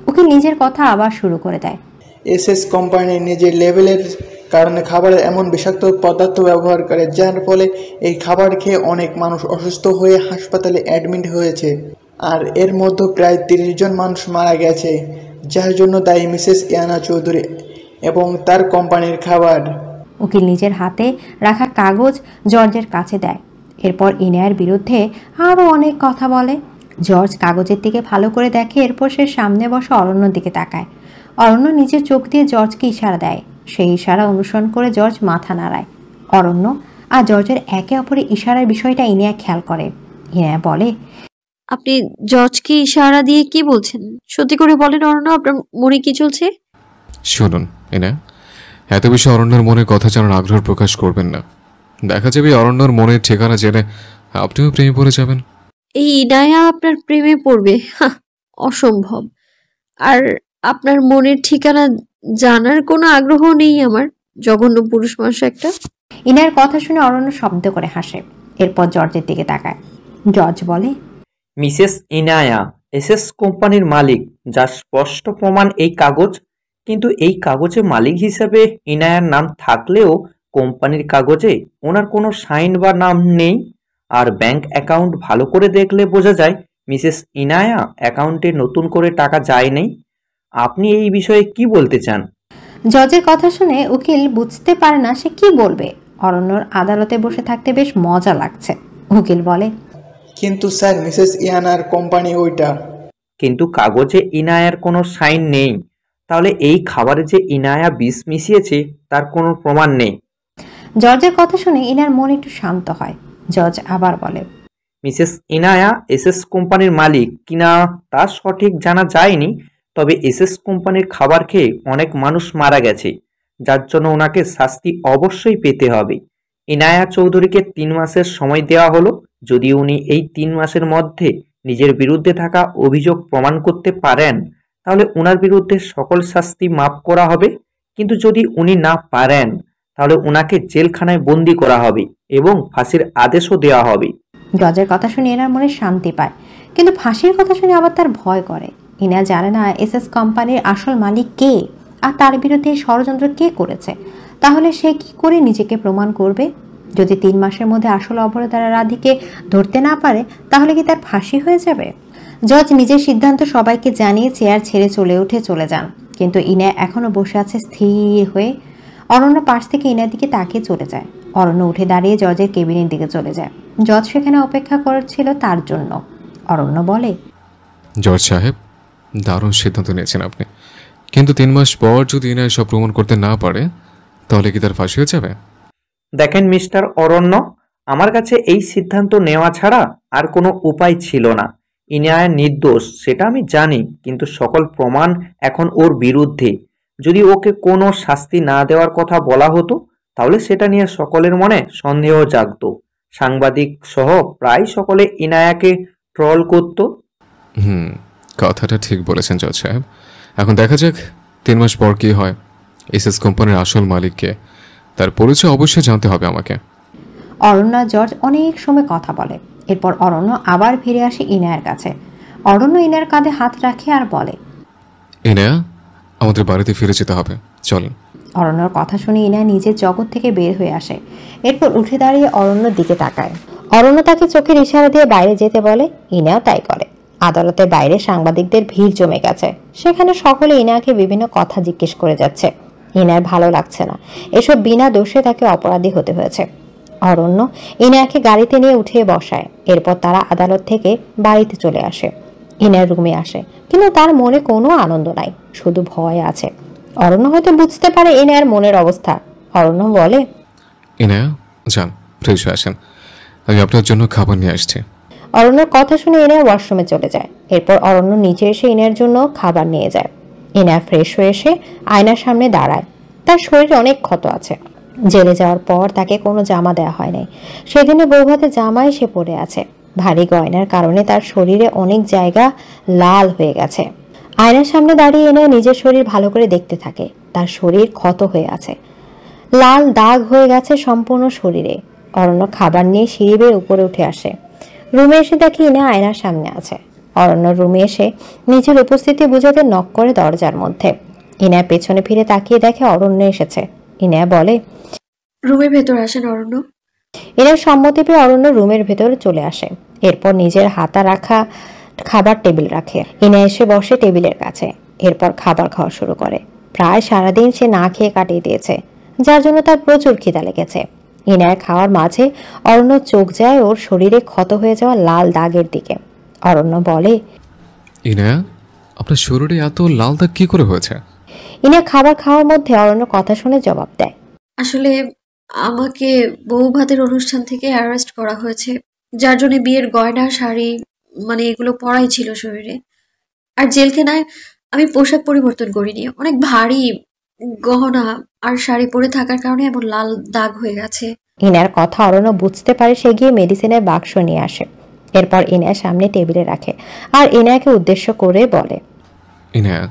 উকিল নিজের কথা আবার শুরু করে দেয়। এসএস কোম্পানি নিজের লেভেলের কারণে খাবারে এমন বিষাক্ত পদার্থ ব্যবহার করে, যার ফলে এই খাবার খেয়ে অনেক মানুষ অসুস্থ হয়ে হাসপাতালে অ্যাডমিট হয়েছে। আর এর মধ্যে প্রায় 30 জন মানুষ মারা গেছে, যার জন্য দায়ী মিসেস ইয়ানা চৌধুরী এবং তার কোম্পানির খাবার। উকিল নিজের হাতে রাখা কাগজ জর্জের কাছে দেয়। এরপর ইনায়ার বিরুদ্ধে আরও অনেক কথা বলে। জর্জ কাগজের দিকে ভালো করে দেখে, এরপর সে সামনে বসে অরণ্যর দিকে তাকায়। অরণ্য নিজের চোখ দিয়ে জর্জকে ইশারা দেয়। সেই ইশারা অনুসরণ করে জর্জ মাথা নাড়ায়। অরণ্য আর জর্জের একে অপরের ইশারার বিষয়টা ইনায়া খেয়াল করে। ইনায়া বলে, আপনি জজকে ইশারা দিয়ে কি বলছেন? সত্যি করে বলেন অরণ্য, আপনার মনে কি চলছে? শুনুন ইনায়া, এত বেশি অরণ্যের মনে কথা জানার আগ্রহ প্রকাশ করবেন না। দেখা যাবে অরণ্যর মনের ঠিকানা জেনে আপনিও প্রেমে পড়ে যাবেন। এই ইনায়া আপনার প্রেমে পড়বে? অসম্ভব। আর আপনার মনের ঠিকানা জানার কোনো আগ্রহ নেই আমার, জঘন্য পুরুষ মানুষ একটা। ইনার কথা শুনে অরণ্য শব্দ করে হাসে। এরপর জর্জের দিকে তাকায়। জর্জ বলে, মিসেস ইনায়া এসএস কোম্পানির মালিক, যার স্পষ্ট প্রমাণ এই কাগজ। কিন্তু এই কাগজে মালিক হিসেবে ইনায়ার নাম থাকলেও কোম্পানির কাগজে ওনার কোনো সাইন বা নাম নেই। আর ব্যাংক অ্যাকাউন্ট ভালো করে দেখলে বোঝা যায় মিসেস ইনায়া অ্যাকাউন্টে নতুন করে টাকা যায়নি। আপনি এই বিষয়ে কি বলতে চান? জজের কথা শুনে উকিল বুঝতে পারে না সে কি বলবে। অরণ্যর আদালতে বসে থাকতে বেশ মজা লাগছে। উকিল বলে, কিন্তু স্যার মিসেস ইয়ানার কোম্পানি ওইটা। কিন্তু কাগজে ইনায়ার কোনো সাইন নেই, তাহলে এই খাবারে যে ইনায়া বিষ মিশিয়েছে তার কোনো প্রমাণ নেই। জজের কথা শুনে ইনার মন একটু শান্ত হয়। জজ আবার বলে, মিসেস ইনায়া এসএস কোম্পানির মালিক কিনা তা সঠিক জানা যায়নি, তবে এসএস কোম্পানির খাবার খেয়ে অনেক মানুষ মারা গেছে, যার জন্য ওনাকে শাস্তি অবশ্যই পেতে হবে। ইনায়া চৌধুরীকে 3 মাসের সময় দেওয়া হলো। যদি উনি এই 3 মাসের মধ্যে নিজের বিরুদ্ধে থাকা অভিযোগ প্রমাণ করতে পারেন তাহলে ওনার বিরুদ্ধে সকল শাস্তি মাফ করা হবে। কিন্তু যদি উনি না পারেন তাহলে ওনাকে জেলখানায় বন্দি করা হবে এবং ফাঁসির আদেশও দেওয়া হবে। জজের কথা শুনে এনার মনে শান্তি পায়, কিন্তু ফাঁসির কথা শুনে আবার তার ভয় করে। ইনা জানে না এসএস কোম্পানির আসল মালিক কে, আর তার বিরুদ্ধে ষড়যন্ত্র কে করেছে। তাহলে সে কি করে নিজেকে প্রমাণ করবে? যদি 3 মাসের মধ্যে আসল অপরাধীকে ধরতে না পারে তাহলে কি তার ফাঁসি হয়ে যাবে? জজ নিজের সিদ্ধান্ত সবাইকে জানিয়ে চেয়ার ছেড়ে চলে যান। কিন্তু ইনা এখনো বসে আছে স্থির হয়ে। অরণ্য পাশ থেকে ইনার দিকে তাকিয়ে চলে যায়। অরণ্য উঠে দাঁড়িয়ে জজের কেবিনের দিকে চলে যায়। জজ সেখানে অপেক্ষা করছিল তার জন্য। অরণ্য বলে, জজ সাহেব, দারুণ সিদ্ধান্ত নিয়েছেন আপনি, কিন্তু 3 মাস পর যদি ইনায় সব প্রমাণ করতে না পারে তাহলে কি তার ফাঁসি হয়ে যাবে? দেখেন মিস্টার অরণ্য, আমার কাছে এই সিদ্ধান্ত নেওয়া ছাড়া আর কোনো উপায় ছিল না। ইনায়া নির্দোষ সেটা আমি জানি, কিন্তু সকল প্রমাণ এখন ওর বিরুদ্ধে। যদি ওকে কোনো শাস্তি না দেওয়ার কথা বলা হতো তাহলে সেটা নিয়ে সকলের মনে সন্দেহ জাগতো। সাংবাদিক সহ প্রায় সকলে ইনায়াকে ট্রল করত। কথাটা ঠিক বলেছেন জজ সাহেব। এখন দেখা যাক 3 মাস পর কি হয়। এসএস কোম্পানির আসল মালিককে, তার পরিচয় অবশ্যই জানতে হবে আমাকে। অরণ্য জর্জ অনেক সময় কথা বলে। এরপর অরণ্য আবার ফিরে আসে ইনায়ার কাছে। অরণ্য ইনার কাঁধে হাত রাখে আর বলে, ইনায়া, আমাদের বাড়িতে ফিরে যেতে হবে, চলেন। অরণ্যর কথা শুনে ইনায়া নিজের জগৎ থেকে বের হয়ে আসে। এরপর উঠে দাঁড়িয়ে অরণ্যর দিকে তাকায়। অরণ্য তাকে চোখের ইশারা দিয়ে বাইরে যেতে বলে। ইনায়াও তাই করে। আদালতের বাইরে সাংবাদিকদের ভিড় জমে গেছে। সেখানে সকলে ইনায়াকে বিভিন্ন কথা জিজ্ঞেস করে যাচ্ছে। ইনায়ার ভালো লাগছে না, এসব বিনা দোষে তাকে অপরাধী হতে হয়েছে। অরণ্য ইনায়াকে গাড়িতে নিয়ে উঠিয়ে বসায়। এরপর তারা আদালত থেকে বাড়িতে চলে আসে। ইনায়ার রুমে আসে, কিন্তু তার মনে কোনো আনন্দ নাই, শুধু ভয় আছে। অরণ্য হয়তো বুঝতে পারে ইনায়ার মনের অবস্থা। অরণ্য বলে, ইনায়া যান, ফ্রেশ হয়ে আসেন, আমি আপনার জন্য খাবার নিয়ে আসছি। অরণ্যর কথা শুনে ইনায়া ওয়াশরুমে চলে যায়। এরপর অরণ্য নিচে এসে ইনায়ার জন্য খাবার নিয়ে যায়। ইনায়া ফ্রেশ হয়ে এসে আয়নার সামনে দাঁড়ায়। তার শরীরে অনেক ক্ষত আছে। জেলে যাওয়ার পর তাকে কোনো জামা দেওয়া হয় নাই। সেদিনে বৌভাতে জামাই সে পরে আছে। ভারী গয়নার কারণে তার শরীরে অনেক জায়গা লাল হয়ে গেছে। আয়নার সামনে দাঁড়িয়ে এনে নিজের শরীর ভালো করে দেখতে থাকে। তার শরীর ক্ষত হয়ে আছে, লাল দাগ হয়ে গেছে সম্পূর্ণ শরীরে। অরণ্য খাবার নিয়ে সিঁড়ি বেয়ে উপরে উঠে আসে। রুমে এসে দেখি ইনা আয়নার সামনে আছে। অরণ্য রুমে এসে নিজের উপস্থিতি বুঝাতে নক করে দরজার মধ্যে। ইনা পেছনে ফিরে তাকিয়ে দেখে অরণ্য এসেছে। ইনা বলে, রুমের ভেতর আসেন অরণ্য। ইনার সম্মতি পেয়ে অরণ্য রুমের ভেতরে চলে আসে। এরপর নিজের হাতা রাখা খাবার টেবিল রাখে। ইনা এসে বসে টেবিলের কাছে। এরপর খাবার খাওয়া শুরু করে। প্রায় সারাদিন সে না খেয়ে কাটিয়ে দিয়েছে, যার জন্য তার প্রচুর খিদা লেগেছে। ইনার খাওয়ার মাঝে অরণ্য চোখ যায় ওর শরীরে ক্ষত হয়ে যাওয়া লাল দাগের দিকে। অরণ্য বলে, ইনায়া, আপনার শরীরে এত লাল দাগ কি করে হয়েছে? ইনা খাবার খাওয়ার মধ্যে অরণ্য কথা শুনে জবাব দেয়, আসলে আমাকে বউ ভাতের অনুষ্ঠান থেকে অ্যারেস্ট করা হয়েছে, যার জন্য বিয়ের গয়না শাড়ি এগুলো পরাই ছিল শরীরে। আর জেলখানায় আমি পোশাক পরিবর্তন করিনি, অনেক ভারী গহনা আর শাড়ি পরে থাকার কারণে এমন লাল দাগ হয়ে গেছে। ইনার কথা অরণ্য বুঝতে পারে। সে গিয়ে মেডিসিনের বাক্স নিয়ে আসে। এরপর ইনার সামনে টেবিলে রাখে আর ইনাকে উদ্দেশ্য করে বলে, ইনায়া,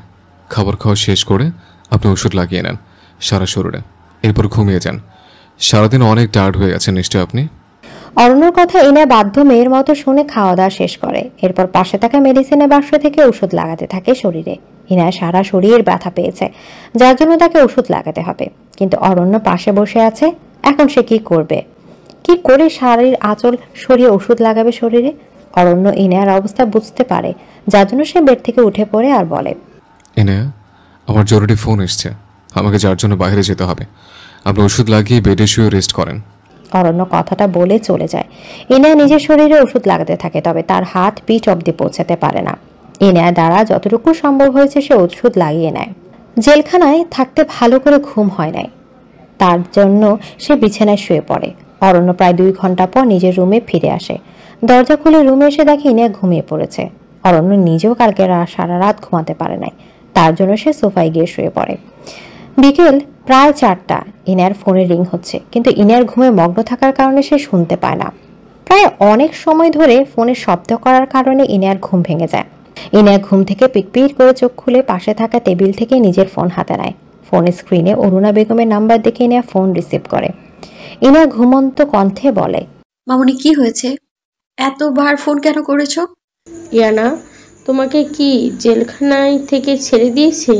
খাবার খাওয়া শেষ করে আপনি ওষুধ লাগিয়ে নেন সারা শরীরে, এরপর ঘুমিয়ে যান। সারাদিন অনেক টায়ার্ড হয়ে গেছেন নিশ্চয় আপনি। অরণ্যর কথা ইনা বাধ্য মেয়ের মতো শুনে খাওয়া দাওয়া শেষ করে। এরপর পাশে থাকা মেডিসিনের বাক্স থেকে ওষুধ লাগাতে থাকে শরীরে। ইনায়া সারা শরীর ব্যথা পেয়েছে, যার জন্য তাকে ওষুধ লাগাতে হবে। কিন্তু অরণ্য পাশে বসে আছে। এখন সে কি করবে? কি করে শাড়ির আঁচল সরিয়ে ওষুধ লাগাবে শরীরে? অরণ্য ইনায়ার অবস্থা বুঝতে পারে, যার জন্য সে বেড থেকে উঠে পড়ে আর বলে, ইনায়া, আমার জরুরি ফোন এসছে, আমাকে যার জন্য বাইরে যেতে হবে। আপনি ওষুধ লাগিয়ে বেডে শুয়ে রেস্ট করেন। অরণ্য কথাটা বলে চলে যায়। ইনায়া নিজের শরীরে ওষুধ লাগাতে থাকে, তবে তার হাত পিঠ অব্দি পৌঁছাতে পারে না। ইনায়া দ্বারা যতটুকু সম্ভব হয়েছে সে ওষুধ লাগিয়ে নেয়। জেলখানায় থাকতে ভালো করে ঘুম হয় নাই, তার জন্য সে বিছানায় শুয়ে পড়ে। অরণ্য প্রায় 2 ঘন্টা পর নিজের রুমে ফিরে আসে। দরজা খুলে রুমে এসে দেখে ইনায়া ঘুমিয়ে পড়েছে। অরণ্য নিজেও কালকে সারা রাত ঘুমাতে পারে নাই, তার জন্য সে সোফায় গিয়ে শুয়ে পড়ে। বিকেল প্রায় 4টা। ইনায়ার ফোনে রিং হচ্ছে, কিন্তু ইনায়ার ঘুমে মগ্ন থাকার কারণে সে শুনতে পায় না। প্রায় অনেক সময় ধরে ফোনের শব্দ করার কারণে ইনায়ার ঘুম ভেঙে যায়। ইনায়া ঘুম থেকে পিটপিট করে চোখ খুলে পাশে থাকা টেবিল থেকে নিজের ফোন হাতে নেয়। ফোনের স্ক্রিনে অরুণা বেগমের নাম্বার দেখে ইনায়া ফোন রিসিভ করে। ইনায়া ঘুমন্ত কণ্ঠে বলে, মামুনি কি হয়েছে? এতবার ফোন কেন করেছো? ইয়ানা, তোমাকে কি জেলখানায় থেকে ছেড়ে দিয়েছে?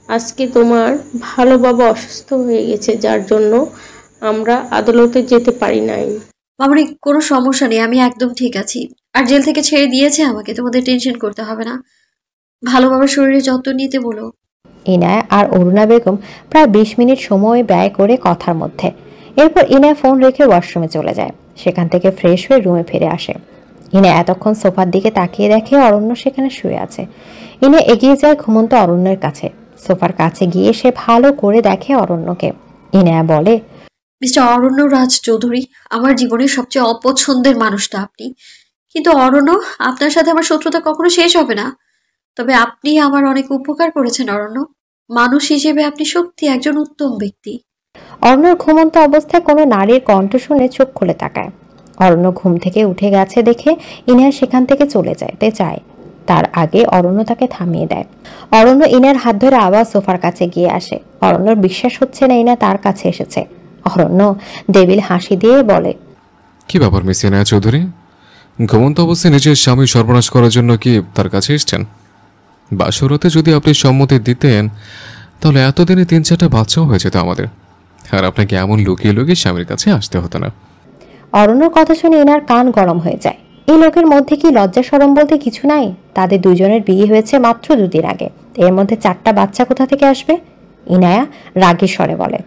আজকে তোমার ভালো বাবা অসুস্থ হয়ে গেছে, যার জন্য আমরা আদালতে যেতে পারি নাই। মামুনি কোনো সমস্যা নেই, আমি একদম ঠিক আছি। আর জেল থেকে ছেড়ে দিয়েছে আমাকে, তোমাদের টেনশন করতে হবে না। ভালোভাবে শরীরে যত্ন নিতে বলো। ইনায়া আর অরুণা বেগম প্রায় 20 মিনিট সময় ব্যয় করে কথার মধ্যে। এরপর ইনায়া ফোন রেখে ওয়াশরুমে চলে যায়। সেখান থেকে ফ্রেশ হয়ে রুমে ফিরে আসে। ইনায়া এতক্ষণ সোফার দিকে তাকিয়ে দেখে অরণ্য সেখানে শুয়ে আছে। ইনায়া এগিয়ে যায় ঘুমন্ত অরণ্যের কাছে। সোফার কাছে গিয়ে সে ভালো করে দেখে অরণ্যকে। ইনায়া বলে, মিস্টার অরণ্য রাজ চৌধুরী, আমার জীবনের সবচেয়ে অপছন্দের মানুষটা আপনি। কিন্তু অরণ্য, আপনার সাথে আমার শত্রুতা কখনো শেষ হবে না। তবে আপনি আমার অনেক উপকার করেছেন অরণ্য। মানুষ হিসেবে আপনি সত্যি একজন উত্তম ব্যক্তি। অরণ্যর ঘুমন্ত অবস্থায় কোনো নারীর কণ্ঠ শুনে চোখ খুলে তাকায়। অরণ্য ঘুম থেকে উঠে গেছে দেখে ইনায়া সেখান থেকে চলে যেতে চায়। তার আগে অরণ্য তাকে থামিয়ে দেয়। অরণ্য ইনার হাত ধরে আবার সোফার কাছে গিয়ে আসে। অরণ্যর বিশ্বাস হচ্ছে না ইনা তার কাছে এসেছে। অরণ্য দেবিল হাসি দিয়ে বলে, কি ব্যাপার মিস ইনায়া চৌধুরী? ঘুমন্ত অবস্থায় নিজের স্বামী সর্বনাশ করার জন্য কি তার কাছে এসছেন? বাসরতে যদি আপনি সম্মতি দিতেন তাহলে এতদিনে 3-4টা বাচ্চাও হয়ে যেত আমাদের, আর আপনাকে এমন লুকিয়ে লুকিয়ে স্বামীর কাছে আসতে হতো না। অরণ্যর কথা শুনে ইনার কান গরম হয়ে যায়। এই লোকের মধ্যে কি লজ্জা শরম বলতে কিছু নাই? তাদের দুজনের বিয়ে হয়েছে মাত্র 2 দিন আগে, এর মধ্যে 4টা বাচ্চা কোথা থেকে আসবে? ইনায়া রাগী স্বরে বলে,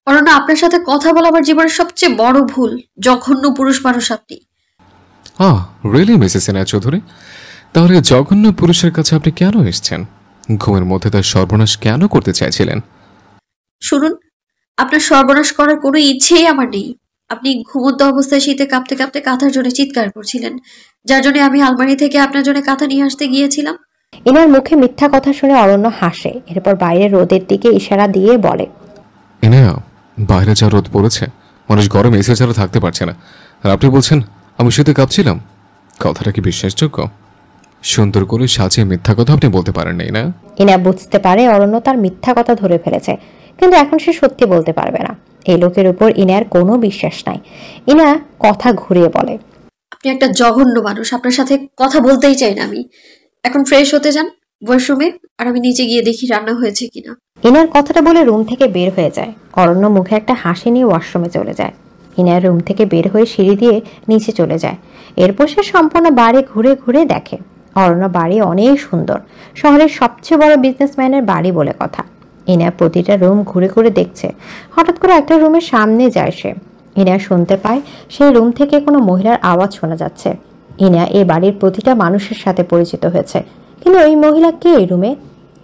অরণ্য, আপনার সাথে কথা বলা আমার জীবনের সবচেয়ে বড় ভুল। জঘন্য পুরুষ মানুষ আপনি। রিয়েলি মিসেস ইনায়া চৌধুরী, তাহলে জঘন্য পুরুষের কাছে আপনি কেন এসেছেন? ঘুমের মধ্যে তার সর্বনাশ কেন করতে চাইছিলেন? শুনুন, আপনার সর্বনাশ করার কোনো ইচ্ছেই আমার নেই। আপনি ঘুমন্ত অবস্থায় শীতে কাঁপতে কাঁপতে কাঁথার জন্য চিৎকার করছিলেন, যার জন্য আমি আলমারি থেকে আপনার জন্য কাঁথা নিয়ে আসতে গিয়েছিলাম। ইনার মুখে মিথ্যা কথা শুনে অরণ্য হাসে। এরপর বাইরে রোদের দিকে ইশারা দিয়ে বলে, ইনায়া, বাইরে যা রোদ পড়েছে, মানুষ গরমে এসে ছাড়া থাকতে পারছে না, আর আপনি বলছেন আমি শীতে কাঁপছিলাম? কথাটা কি বিশ্বাসযোগ্য? সুন্দর করে সাজিয়ে মিথ্যা কথা আপনি বলতে পারেন নাই না? ইনা বুঝতে পারে অরণ্য তার মিথ্যা কথা ধরে ফেলেছে, কিন্তু এখন সে সত্যি বলতে পারবে না। এই লোকের উপর ইনার কোনো বিশ্বাস নাই। ইনা কথা ঘুরিয়ে বলে, আপনি একটা জঘন্য মানুষ, আপনার সাথে কথা বলতেই চাই না আমি। এখন ফ্রেশ হতে যান ওয়াশরুমে, আর আমি নিচে গিয়ে দেখি রান্না হয়েছে কিনা। ইনার কথাটা বলে রুম থেকে বের হয়ে যায়। অরণ্য মুখে একটা হাসি নিয়ে ওয়াশরুমে চলে যায়। ইনার রুম থেকে বের হয়ে সিঁড়ি দিয়ে নিচে চলে যায়। এরপর সে সম্পূর্ণ বাড়ি ঘুরে ঘুরে দেখে। অরণ্য বাড়ি অনেক সুন্দর, শহরের সবচেয়ে বড় বিজনেসম্যানের বাড়ি বলে কথা। ইনা প্রতিটা রুম ঘুরে ঘুরে দেখছে। হঠাৎ করে একটা রুমের সামনে যায় সে। ইনা শুনতে পায় সেই রুম থেকে কোনো মহিলার আওয়াজ শোনা যাচ্ছে। ইনা এই বাড়ির প্রতিটা মানুষের সাথে পরিচিত হয়েছে, কিন্তু ওই মহিলা কে এই রুমে?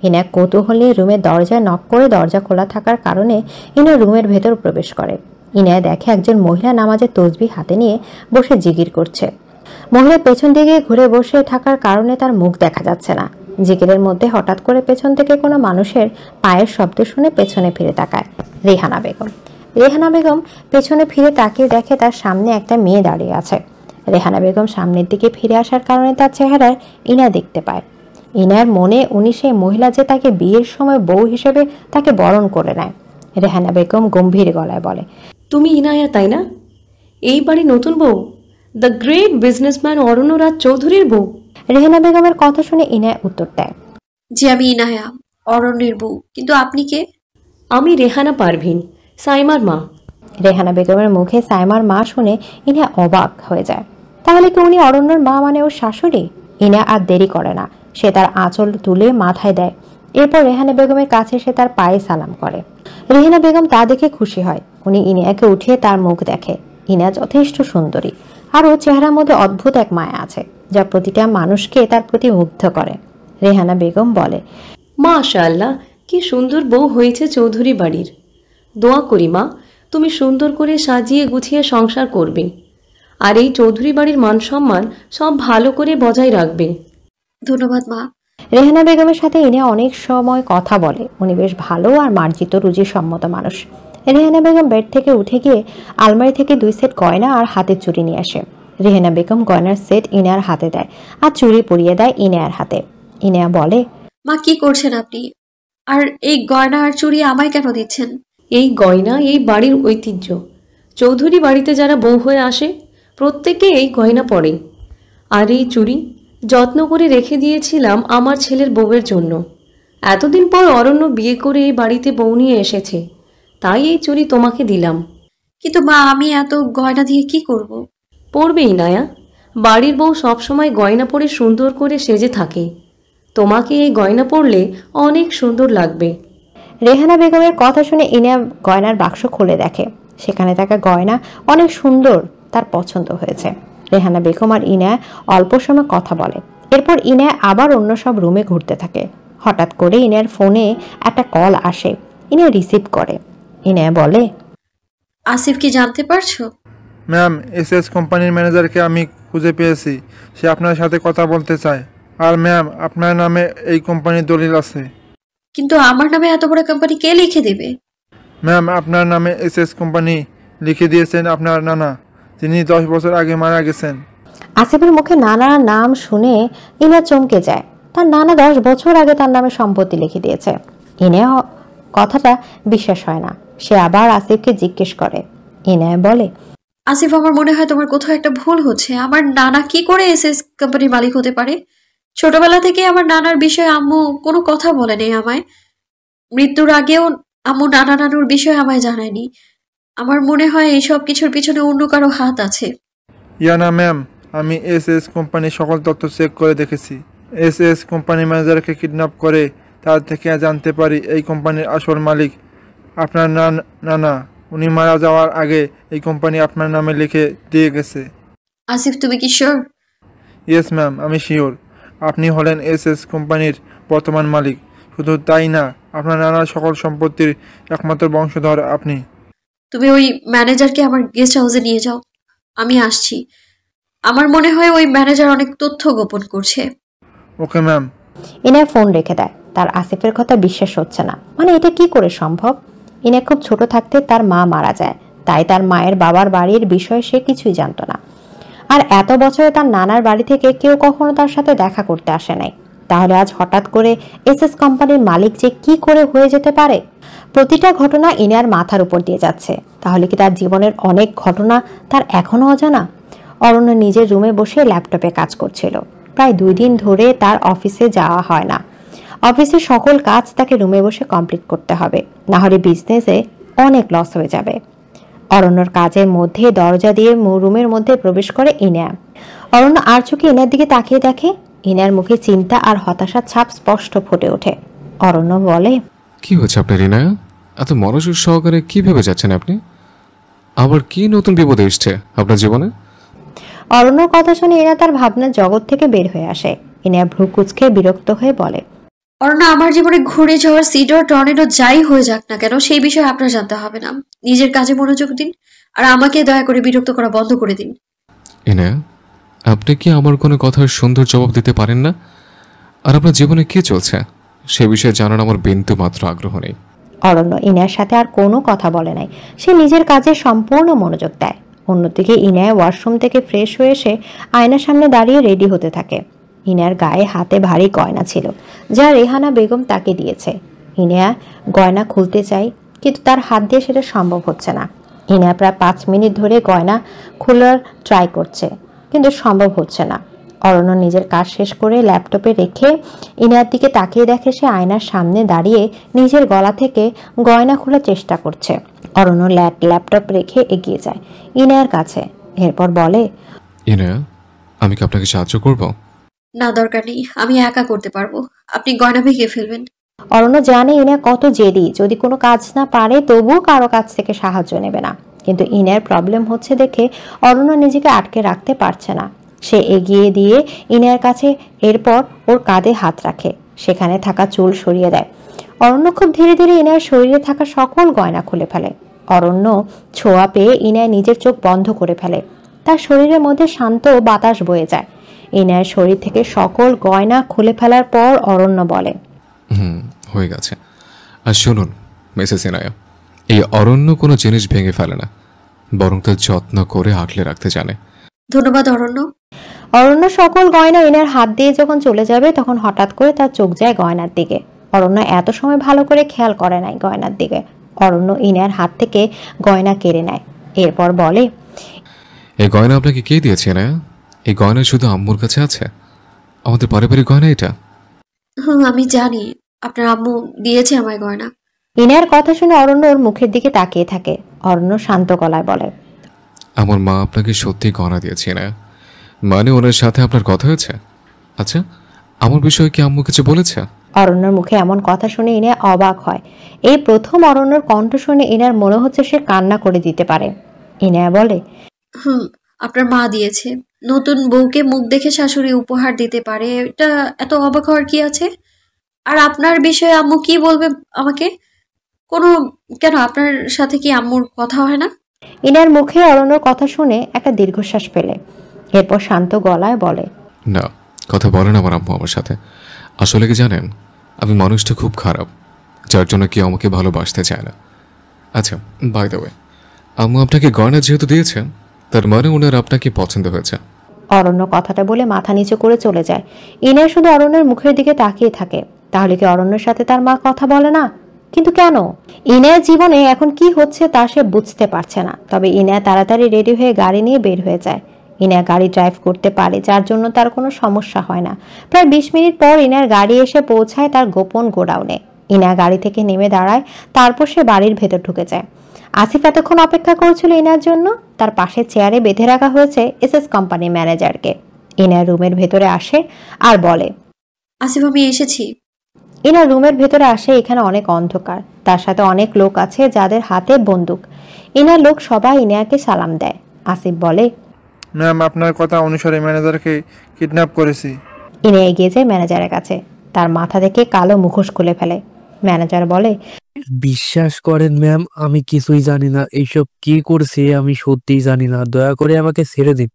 ইনা কৌতূহলে রুমের দরজায় নক করে দরজা খোলা থাকার কারণে ইনা রুমের ভেতর প্রবেশ করে। ইনা দেখে একজন মহিলা নামাজের তসবিহ হাতে নিয়ে বসে জিকির করছে। মহিলা পেছন দিকে ঘুরে বসে থাকার কারণে তার মুখ দেখা যাচ্ছে না। জিকিরের মধ্যে হঠাৎ করে পেছন থেকে কোনো মানুষের পায়ের শব্দ শুনে পেছনে ফিরে তাকায় রেহানা বেগম। রেহানা বেগম পেছনে ফিরে তাকিয়ে দেখে তার সামনে একটা মেয়ে দাঁড়িয়ে আছে। রেহানা বেগম সামনের দিকে ফিরে আসার কারণে তার চেহারায় ইনা দেখতে পায়। ইনার মনে উনি সেই মহিলা যে তাকে বিয়ের সময় বউ হিসেবে তাকে বরণ করে নেয়। রেহানা বেগম গম্ভীর গলায় বলে, তুমি ইনায়া তাই না? এই বাড়ি নতুন বউ, দ্য গ্রেট বিজনেসম্যান অরণ্য রাজ চৌধুরীর বউ? রেহানা বেগমের কথা শুনে ইনায়া উত্তর দেয়, জি, আমি ইনায়া, অরণ্যের বউ। কিন্তু আপনি কে? আমি রেহানা পারভিন, সাইমার মা। রেহানা বেগমের মুখে সাইমার মা শুনে ইনা অবাক হয়ে যায়। তাহলে কি উনি অরণ্যর মা মানে ওর শাশুড়ি? ইনা আর দেরি করে না, সে তার আঁচল তুলে মাথায় দেয়। এরপর রেহানা বেগমের কাছে সে তার পায়ে সালাম করে। রেহানা বেগম তা দেখে খুশি হয়। উনি ইনায়াকে উঠিয়ে তার মুখ দেখে। ইনা যথেষ্ট সুন্দরী, আর ওর চেহারার মধ্যে অদ্ভুত এক মায়া আছে যা প্রতিটা মানুষকে তার প্রতি মুগ্ধ করে। রেহানা বেগম বলে, মাশাআল্লাহ, কি সুন্দর বউ হয়েছে চৌধুরী বাড়ির। দোয়া করি মা, তুমি সুন্দর করে সাজিয়ে গুছিয়ে সংসার করবে, আর এই চৌধুরী বাড়ির মান সম্মান সব ভালো করে বজায় রাখবে। ধন্যবাদ মা। রেহানা বেগমের সাথে ইনা অনেক সময় কথা বলে। উনি বেশ ভালো আর মার্জিত রুচিসম্মত মানুষ। রেহানা বেগম বেড থেকে উঠে গিয়ে আলমারি থেকে 2 সেট গয়না আর হাতের চুড়ি নিয়ে আসে। রেহানা বেগম গয়নার সেট ইনার হাতে দেয় আর চুড়ি পরিয়ে দেয় ইনার হাতে। ইনা বলে, মা কি করছেন আপনি? আর এই গয়না আর চুড়ি আমায় কেন দিচ্ছেন? এই গয়না এই বাড়ির ঐতিহ্য। চৌধুরী বাড়িতে যারা বউ হয়ে আসে প্রত্যেকে এই গয়না পরে। আর এই চুড়ি যত্ন করে রেখে দিয়েছিলাম আমার ছেলের বউয়ের জন্য। এতদিন পর অরণ্য বিয়ে করে এই বাড়িতে বউ নিয়ে এসেছে, তাই এই চুড়ি তোমাকে দিলাম। কিন্তু মা, আমি এত গয়না দিয়ে কি করব? পরবেই নায়া, বাড়ির বউ সবসময় গয়না পরে সুন্দর করে সেজে থাকে। তোমাকে এই গয়না পরলে অনেক সুন্দর লাগবে। রেহানা বেগমের কথা শুনে ইনা গয়নার বাক্স খুলে দেখে। সেখানে থাকা গয়না অনেক সুন্দর, তার পছন্দ হয়েছে। রেহানা বেগম আর ইনা অল্প সময় কথা বলে। এরপর ইনা আবার অন্য সব রুমে ঘুরতে থাকে। হঠাৎ করে ইনার ফোনে একটা কল আসে। ইনা রিসিভ করে। ইনা বলে, আসিফ, কি জানতে পারছো? ম্যাম, এসএস কোম্পানির ম্যানেজারকে আমি খুঁজে পেয়েছি। সে আপনার সাথে কথা বলতে চায়। আর ম্যাম, আপনার নামে এই কোম্পানির দলিল আছে। কিন্তু আমার নামে এত বড় কোম্পানি কে লিখে দেবে? ম্যাম, আপনার নামে এসএস কোম্পানি লিখে দিয়েছেন আপনার নানা, যিনি 10 বছর আগে মারা গেছেন। আসিফের মুখে নানার নাম শুনে ইনা চমকে যায়। তার নানা 10 বছর আগে তার নামে সম্পত্তি লিখে দিয়েছে। ইনা কথাটা বিশ্বাস হয় না। সে আবার আসিফকে জিজ্ঞেস করে। ইনা বলে, আসিফ, আমার মনে হয় তোমার কোথাও একটা ভুল হচ্ছে। আমার নানা কি করে এসএস কোম্পানির মালিক হতে পারে? ছোটবেলা থেকে আমার নানার বিষয়ে আম্মু কোনো কথা বলেনি আমায়। মৃত্যুর আগেও আম্মু নানা নানুর বিষয়ে আমায় জানায়নি। আমার মনে হয় এইসব কিছুর পিছনে অন্য কারো হাত আছে। ইয়ানা ম্যাম, আমি এসএস কোম্পানির সকল তথ্য চেক করে দেখেছি। এসএস কোম্পানির ম্যানেজারকে কিডন্যাপ করে তার থেকে জানতে পারি এই কোম্পানির আসল মালিক আপনার নানা। উনি মারা যাওয়ার আগে এই কোম্পানি আপনার নামে লিখে দিয়ে গেছে। আসিফ, তুমি কি শিওর? ইয়েস ম্যাম, আমি শিওর। আপনি হলেন এসএস কোম্পানির বর্তমান মালিক। শুধু তাই না, আপনার নানার সকল সম্পত্তির একমাত্র বংশধর আপনি। তুমি ওই ম্যানেজারকে আমার গেস্ট হাউসে নিয়ে যাও, আমি আসছি। আমার মনে হয় ওই ম্যানেজার অনেক তথ্য গোপন করছে। Okay ma'am. ইনা ফোন রেখে দেয়। তার আসিফের কথা বিশ্বাস হচ্ছে না। মানে এটা কি করে সম্ভব? ইনা খুব ছোট থাকতে তার মা মারা যায়, তাই তার মায়ের বাবার বাড়ির বিষয়ে সে কিছুই জানতো না। আর এত বছরে তার নানার বাড়ি থেকে কেউ কখনো তার সাথে দেখা করতে আসে নাই। তাহলে আজ হঠাৎ করে এসএস কোম্পানির মালিক যে কি করে হয়ে যেতে পারে? প্রতিটা ঘটনা ইনার মাথার উপর দিয়ে যাচ্ছে। তাহলে কি তার জীবনের অনেক ঘটনা তার এখনো অজানা? অরণ্য নিজের রুমে বসে ল্যাপটপে কাজ করছিল। প্রায় 2 দিন ধরে তার অফিসে যাওয়া হয় না। অফিসের সকল কাজ তাকে রুমে বসে কমপ্লিট করতে হবে, না হলে বিজনেসে অনেক লস হয়ে যাবে। অরণ্যর কাজের মধ্যে দরজা দিয়ে রুমের মধ্যে প্রবেশ করে ইনা। অরণ্য আর চোখে ইনার দিকে তাকিয়ে দেখে। ইনার মুখে চিন্তা আর হতাশার ছাপ স্পষ্ট ফুটে ওঠে। অরণ্য বলে, কি হচ্ছে আপনার ইনায়া? এত মনোযোগ সহকারে কি ভেবে যাচ্ছেন আপনি? আবার কি নতুন বিপদ এসছে আপনার জীবনে? অরণ্যর কথা শুনে ইনা তার ভাবনার জগৎ থেকে বের হয়ে আসে। ইনা ভ্রু কুঁচকে বিরক্ত হয়ে বলে, অরণ্য, আমার জীবনে ঘুরে যাওয়ার সিডর টর্নেডো যাই হয়ে যাক না কেন, সেই বিষয়ে আপনার জানতে হবে না। নিজের কাজে মনোযোগ দিন আর আমাকে দয়া করে বিরক্ত করা বন্ধ করে দিন। ইনায়া, আপনি কি আমার কোনো কথার সুন্দর জবাব দিতে পারেন না? আর আপনার জীবনে কি চলছে সে বিষয়ে জানার আমার বিন্দু মাত্র আগ্রহ নেই। অরণ্য ইনার সাথে আর কোনো কথা বলে নাই। সে নিজের কাজে সম্পূর্ণ মনোযোগ দেয়। অন্যদিকে ইনায় ওয়াশরুম থেকে ফ্রেশ হয়ে এসে আয়নার সামনে দাঁড়িয়ে রেডি হতে থাকে। ইনার গায়ে হাতে ভারী গয়না ছিল, যা রেহানা বেগম তাকে দিয়েছে। ইনা গয়না খুলতে চায়, কিন্তু তার হাত দিয়ে সেটা সম্ভব হচ্ছে না। ইনা প্রায় 5 মিনিট ধরে গয়না খোলার ট্রাই করছে, কিন্তু সম্ভব হচ্ছে না। অরণ্য নিজের কাজ শেষ করে ল্যাপটপে রেখে ইনায়ার দিকে তাকিয়ে দেখে সে আয়নার সামনে দাঁড়িয়ে নিজের গলা থেকে গয়না খোলার চেষ্টা করছে। অরণ্য ল্যাপটপ রেখে এগিয়ে যায় ইনায়ার কাছে, এরপর বলে, ইনায়া, আমি কি আপনাকে সাহায্য করব? না, দরকার নেই, আমি একা করতে পারবো। আপনি গয়না ভেঙে ফেলবেন। অরণ্য জানে ইনায়া কত জেদি, যদি কোনো কাজ না পারে তবুও কারো কাছ থেকে সাহায্য নেবে না। কিন্তু ইনায়ার প্রবলেম হচ্ছে দেখে অরণ্য নিজেকে আটকে রাখতে পারছে না। সে এগিয়ে দিয়ে ইনায়ার কাছে, এরপর ওর কাঁধে হাত রাখে, সেখানে থাকা চুল সরিয়ে দেয়। অরণ্য খুব ধীরে ধীরে ইনায়ার শরীরে থাকা সকল গয়না খুলে ফেলে। অরণ্য ছোঁয়া পেয়ে ইনায়া নিজের চোখ বন্ধ করে ফেলে। তার শরীরের মধ্যে শান্ত বাতাস বয়ে যায়। ইনায়ার শরীর থেকে সকল গয়না খুলে ফেলার পর অরণ্য বলে, হয়ে গেছে। আর শুনুন মিসেস ইনায়া, এই অরণ্য কোনো জিনিস ভেঙে ফেলে না, বরং তার যত্ন করে আঁকলে রাখতে জানে। ধন্যবাদ অরণ্য। অরণ্য সকল গয়না ইনার হাত দিয়ে যখন চলে যাবে তখন হঠাৎ করে তার চোখ যায় গয়নার দিকে। অরণ্য এত সময় ভালো করে খেয়াল করে নাই গয়নার দিকে। অরণ্য ইনার হাত থেকে গয়না কেড়ে নেয়, এরপর বলে, এই গয়না আপনাকে কে দিয়েছে ইনায়া? এই গয়না শুধু আম্মুর কাছে আছে, আমাদের পারিবারিক গয়না এটা। আমি জানি আপনার আম্মু দিয়েছে আমায় গয়না। ইনার কথা শুনে অরণ্য ওর মুখের দিকে তাকিয়ে থাকে। অরণ্য শান্ত গলায় বলে, আমার মা আপনাকে সত্যি গয়না দিয়েছে ইনায়া, মানে ওনার সাথে আপনার কথা হয়েছে? আচ্ছা, আমার বিষয়ে কি আম্মু কিছু বলেছে? অরণ্যর মুখে এমন কথা শুনে ইনা অবাক হয়। এই প্রথম অরণ্যর কণ্ঠ শুনে ইনার মনে হচ্ছে সে কান্না করে দিতে পারে। ইনা বলে, আপনার মা দিয়েছে। নতুন বউকে মুখ দেখে শাশুড়ি উপহার দিতে পারে, এটা এত অবাক হওয়ার কি আছে? আর আপনার বিষয়ে আম্মু কি বলবে আমাকে? কেন আপনার সাথে কি আম্মুর কথা হয় না? ইনার মুখে অরণ্যর কথা শুনে একটা দীর্ঘশ্বাস পেলে, এরপর শান্ত গলায় বলে, না, কথা বলেন আমার আম্মু আমার সাথে। আসলে কি জানেন, আমি মানুষটা খুব খারাপ, যার জন্য কেউ আমাকে ভালোবাসতে চায় না। আচ্ছা, বাই দ্য ওয়ে, আম্মু আপনাকে গয়না যেহেতু দিয়েছেন, তার মানে ওনার আপনাকে পছন্দ হয়েছে। অরণ্য কথাটা বলে মাথা নিচু করে চলে যায়। ইনা শুধু অরণ্যের মুখের দিকে তাকিয়ে থাকে। তাহলে কি অরণ্যের সাথে তার মা কথা বলে না? কিন্তু কেন? ইনার জীবনে এখন কি হচ্ছে তা সে বুঝতে পারছে না। তবে ইনা তাড়াতাড়ি রেডি হয়ে গাড়ি নিয়ে বের হয়ে যায়। ইনা গাড়ি ড্রাইভ করতে পারে, যার জন্য তার কোনো সমস্যা হয় না। প্রায় 20 মিনিট পর ইনার গাড়ি এসে পৌঁছায় তার গোপন গোডাউনে। ইনা গাড়ি থেকে নেমে দাঁড়ায়, তারপর সে বাড়ির ভেতর ঢুকে যায়। আসিফ এতক্ষণ অপেক্ষা করছিল ইনার জন্য। তার পাশে চেয়ারে বেঁধে রাখা হয়েছে এসএস কোম্পানির ম্যানেজারকে। ইনা রুমের ভেতরে আসে আর বলে, আসিফ, আমি এসেছি। ইনা রুমের ভেতরে আসে, এখানে অনেক অন্ধকার, তার সাথে অনেক লোক আছে যাদের হাতে বন্দুক। ইনার লোক সবাই ইনাকে সালাম দেয়। আসিফ বলে, ম্যাম, আপনার কথা অনুসারে ম্যানেজারকে কিডন্যাপ করেছি। ইনা এগিয়ে যায় ম্যানেজারের কাছে, তার মাথা থেকে কালো মুখোশ খুলে ফেলে। ম্যানেজার বলে, বিশ্বাস করেন ম্যাম, আমি কিছুই জানি না, এইসব কি করছে আমি সত্যিই জানি না, দয়া করে আমাকে ছেড়ে দিন।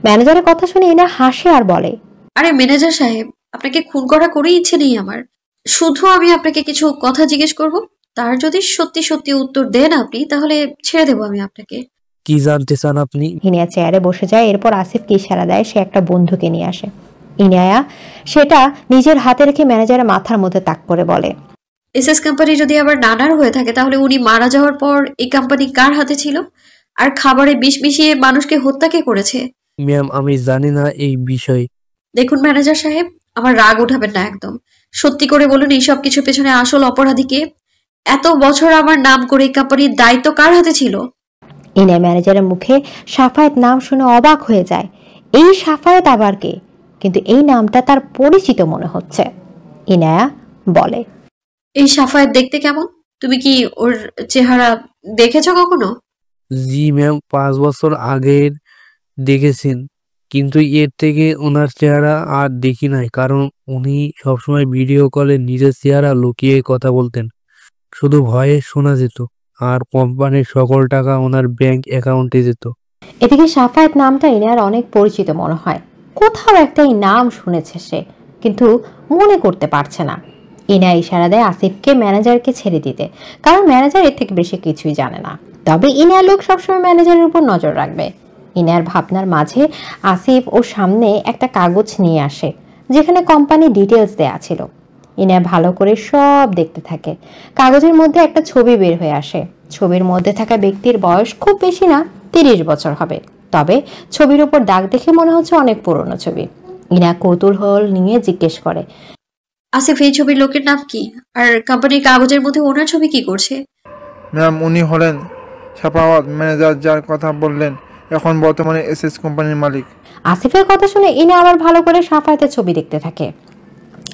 ম্যানেজারের কথা শুনে ইনা হাসে আর বলে, আরে ম্যানেজার সাহেব, আপনাকে খুন করা করে ইচ্ছে নেই আমার। শুধু আমি আপনাকে কিছু কথা জিজ্ঞেস করব, তার যদি সত্যি সত্যি উত্তর দেন আপনি, তাহলে ছেড়ে দেবো আমি আপনাকে। কি জানতে চান আপনি? ইনিয়া চেয়ারে বসে যায়। এরপর আসিফকে ইশারা দেয় সে একটা বন্ধুকে নিয়ে আসে। ইনিয়া সেটা নিজের হাতে রেখে ম্যানেজারের মাথার মধ্যে তাক করে বলে, এসএস কোম্পানি যদি আবার নানার হয়ে থাকে, তাহলে উনি মারা যাওয়ার পর এই কোম্পানি কার হাতে ছিল? আর খাবারে বিষ মিশিয়ে মানুষকে হত্যা কে করেছে? ম্যাম, আমি জানি না এই বিষয়ে। দেখুন ম্যানেজার সাহেব, আমার রাগ উঠাবেন না একদম। সত্যি করে বলুন, এই সব কিছুর পেছনে আসল অপরাধী কে? এত বছর আমার নাম করে এই কোম্পানির দায়িত্ব কার হাতে ছিল? ইনিয়া ম্যানেজারের মুখে সাফায়েত নাম শুনে অবাক হয়ে যায়। এই সাফায়েত আবার কে? কিন্তু এই নামটা তার পরিচিত মনে হচ্ছে। ইনায়া বলে, এই সাফায়েত দেখতে কেমন? তুমি কি ওর চেহারা দেখেছো কখনো? জি ম্যাম, 5 বছর আগের দেখেছেন, কিন্তু এর থেকে ওনার চেহারা আর দেখি নাই, কারণ উনি সবসময় ভিডিও কলে নিজের চেহারা লুকিয়ে কথা বলতেন, শুধু ভয়ে শোনা যেত, আর কোম্পানির সকল টাকা ওনার ব্যাংক অ্যাকাউন্টে যেত। এদিকে সাফায়েত নামটা ইনার অনেক পরিচিত মনে হয়। কোথাও একটা এই নাম শুনেছে সে, কিন্তু মনে করতে পারছে না। ইনা ইশারা দেয় আসিফকে ম্যানেজারকে ছেড়ে দিতে, কারণ ম্যানেজার এর থেকে বেশি কিছুই জানে না। তবে ইনার লোক সবসময় ম্যানেজারের উপর নজর রাখবে। ইনার ভাবনার মাঝে আসিফ ওর সামনে একটা কাগজ নিয়ে আসে, যেখানে কোম্পানির ডিটেলস দেয়া ছিল। ইনা ভালো করে সব দেখতে থাকে। কাগজের মধ্যে একটা ছবি বের হয়ে আসে। ছবির মধ্যে থাকা ব্যক্তির বয়স খুব বেশি না, 30 বছর হবে। তবে ছবির উপর দাগ দেখে মনে হচ্ছে অনেক পুরনো ছবি। ইনা কৌতূহল নিয়ে জিজ্ঞেস করে, আসিফ এই ছবির লোকের নাম কি? আর কোম্পানির কাগজের মধ্যে ওনার ছবি কি করছে? ম্যাম, উনি হলেন সাফাওয়াত ম্যানেজার, যার কথা বললেন, এখন বর্তমানে এসএস কোম্পানির মালিক। আসিফের কথা শুনে ইনা আবার ভালো করে সাফায়েতের ছবি দেখতে থাকে।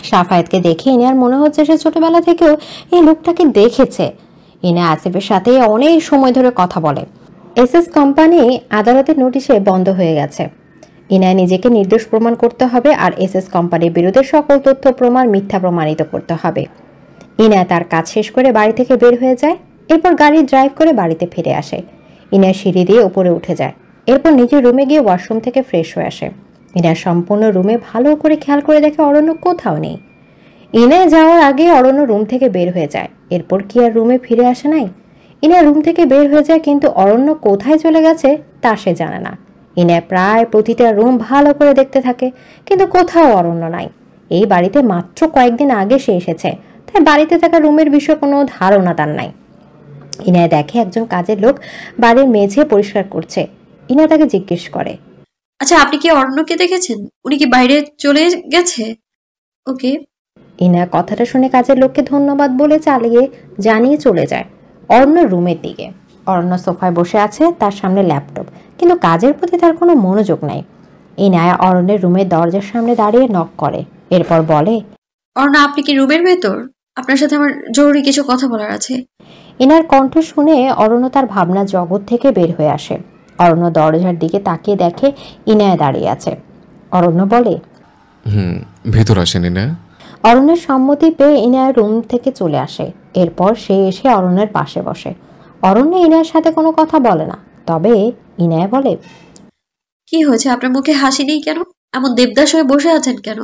সাফায়েতকে দেখে ইনার মনে হচ্ছে সে ছোটবেলা থেকেও এই লোকটাকে দেখেছে। ইনা আসিফের সাথে অনেক সময় ধরে কথা বলে। এসএস কোম্পানি আদালতের নোটিশে বন্ধ হয়ে গেছে। ইনা নিজেকে নির্দোষ প্রমাণ করতে হবে আর এসএস কোম্পানির বিরুদ্ধে সকল তথ্য প্রমাণ মিথ্যা প্রমাণিত করতে হবে। ইনা তার কাজ শেষ করে বাড়ি থেকে বের হয়ে যায়। এরপর গাড়ি ড্রাইভ করে বাড়িতে ফিরে আসে। ইনা সিঁড়ি দিয়ে উপরে উঠে যায়। এরপর নিজের রুমে গিয়ে ওয়াশরুম থেকে ফ্রেশ হয়ে আসে। ইনা সম্পূর্ণ রুমে ভালো করে খেয়াল করে দেখে অরণ্য কোথাও নেই। ইনা যাওয়ার আগে অরণ্য রুম থেকে বের হয়ে যায়। এরপর কি আর রুমে ফিরে আসে নাই? ইনা রুম থেকে বের হয়ে যায়, কিন্তু অরণ্য কোথায় চলে গেছে তা সে জানে না। ইনা প্রায় প্রতিটা রুম ভালো করে দেখতে থাকে, কিন্তু কোথাও অরণ্য নাই। এই বাড়িতে মাত্র কয়েকদিন আগে সে এসেছে, তাই বাড়িতে থাকা রুমের বিষয়ে কোনো ধারণা তার নাই। ইনা দেখে একজন কাজের লোক বাড়ির মেঝে পরিষ্কার করছে। ইনা তাকে জিজ্ঞেস করে, আচ্ছা, আপনি কি অরণ্যকে দেখেছেন? উনি কি বাইরে চলে গেছে? ওকে। ইনা কথাটা শুনে কাজের লোককে ধন্যবাদ বলে জানিয়ে চলে যায় অরণ্য রুমের দিকে। অরণ্য সোফায় বসে আছে, তার সামনে ল্যাপটপ, কিন্তু কাজের প্রতি তার কোনো মনোযোগ নাই। ইনা অরণ্যের রুমের দরজার সামনে দাঁড়িয়ে নক করে। এরপর বলে, অরণ্য, আপনি কি রুমের ভেতর? আপনার সাথে আমার জরুরি কিছু কথা বলার আছে। ইনার কণ্ঠ শুনে অরণ্য তার ভাবনার জগৎ থেকে বের হয়ে আসে। অরণ্য দরজার দিকে তাকিয়ে দেখে ইনায় দাঁড়িয়ে আছে। অরণ্য বলে, ভেতর আসেনি না? অরণ্যের সম্মতি পেয়ে ইনায় রুম থেকে চলে আসে। এরপর সে এসে অরণ্যের পাশে বসে। অরণ্য ইনায়ের সাথে কোনো কথা বলে না, তবে ইনায় বলে, কি হয়েছে? আপনার মুখে হাসি নেই কেন? এমন দেবদাস হয়ে বসে আছেন কেন?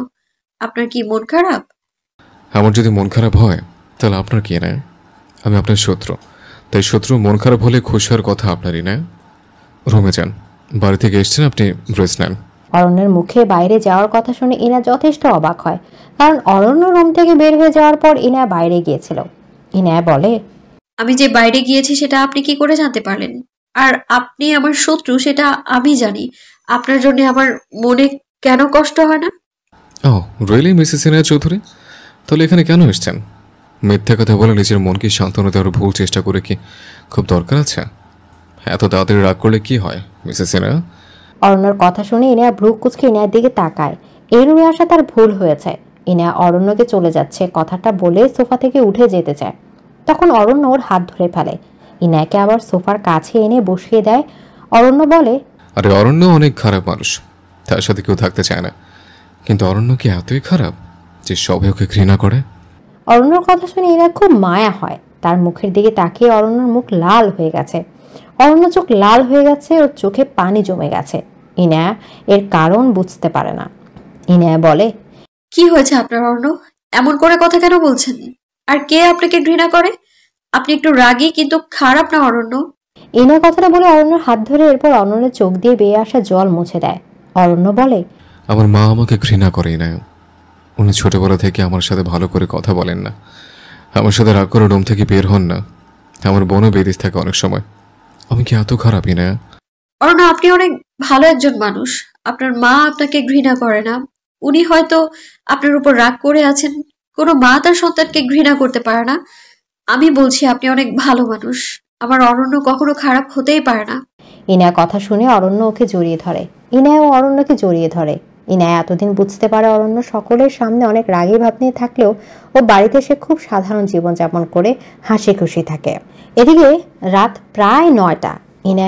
আপনার কি মন খারাপ? আমার যদি মন খারাপ হয় তাহলে আপনার কি না? আমি আপনার শত্রু, তাই শত্রু মন খারাপ হলে খুশি হওয়ার কথা আপনারই না। রুমে যান, বাড়ি থেকে এসছেন, আপনি রেস্ট নেন। অরণ্যের মুখে বাইরে যাওয়ার কথা শুনে ইনা যথেষ্ট অবাক হয়, কারণ অরণ্য রুম থেকে বের হয়ে যাওয়ার পর ইনা বাইরে গিয়েছিল। ইনা বলে, আমি যে বাইরে গিয়েছি সেটা আপনি কি করে জানতে পারলেন? আর আপনি আমার শত্রু সেটা আমি জানি। আপনার জন্য আমার মনে কেন কষ্ট হয় না? ও রিয়েলি মিসেস ইনায়া চৌধুরী, তাহলে এখানে কেন এসছেন? মিথ্যা কথা বলে নিজের মনকে সান্ত্বনা দেওয়ার ভুল চেষ্টা করে কি খুব দরকার আছে? এত তাড়াতাড়ি রাগ করলে কি হয় মিসেস ইনায়া? অরণ্যর কথা শুনে ইনা ভ্রু কুঁচকে ইনার দিকে তাকায়। এই রুমে আসা তার ভুল হয়েছে। ইনা অরণ্যকে চলে যাচ্ছে কথাটা বলে সোফা থেকে উঠে যেতে চায়, তখন অরণ্য ওর হাত ধরে ফেলে। ইনাকে আবার সোফার কাছে এনে বসিয়ে দেয়। অরণ্য বলে, আরে অরণ্য অনেক খারাপ মানুষ, তার সাথে কেউ থাকতে চায় না, কিন্তু অরণ্য কি এতই খারাপ যে সবাই ওকে ঘৃণা করে? অরণ্যর কথা শুনে ইনা খুব মায়া হয়। তার মুখের দিকে তাকিয়ে অরণ্যর মুখ লাল হয়ে গেছে। অরণ্য চোখ লাল হয়ে গেছে, ওর চোখে পানি জমে গেছে। ইনা এর কারণ বুঝতে পারে না। ইনা বলে, কি হয়েছে আপনার অরণ্য? এমন করে কথা কেন বলছেন? আর কে আপনাকে ঘৃণা করে? আপনি একটু রাগী কিন্তু খারাপ না অরণ্য। ইনা কথাটা বলে অরণ্যর হাত ধরে এরপর অরণ্যের চোখ দিয়ে বেয়ে আসা জল মুছে দেয়। অরণ্য বলে, আমার মা আমাকে ঘৃণা করে না। উনি ছোটবেলা থেকে আমার সাথে ভালো করে কথা বলেন না, আমার সাথে রাগ করে রুম থেকে বের হন না। আমার বোনও বেদিস থাকে অনেক সময়। আমি কি এত খারাপই না? অরণ্য, আপনি অনেক ভালো একজন মানুষ। আপনার মা আপনাকে ঘৃণা করে না। উনি হয়তো আপনার উপর রাগ করে আছেন। কোনো মা তার সন্তানকে ঘৃণা করতে পারে না। আমি বলছি আপনি অনেক ভালো মানুষ। আমার অরণ্য কখনো খারাপ হতেই পারে না। ইনা কথা শুনে অরণ্য ওকে জড়িয়ে ধরে। ইনাও অরণ্যকে জড়িয়ে ধরে। ইনা এতদিন বুঝতে পারে অরণ্য সকলের সামনে অনেক রাগী ভাব নিয়ে থাকলেও ও বাড়িতে সে খুব সাধারণ জীবনযাপন করে হাসি খুশি থাকে। এদিকে রাত প্রায় 9টা। ইনা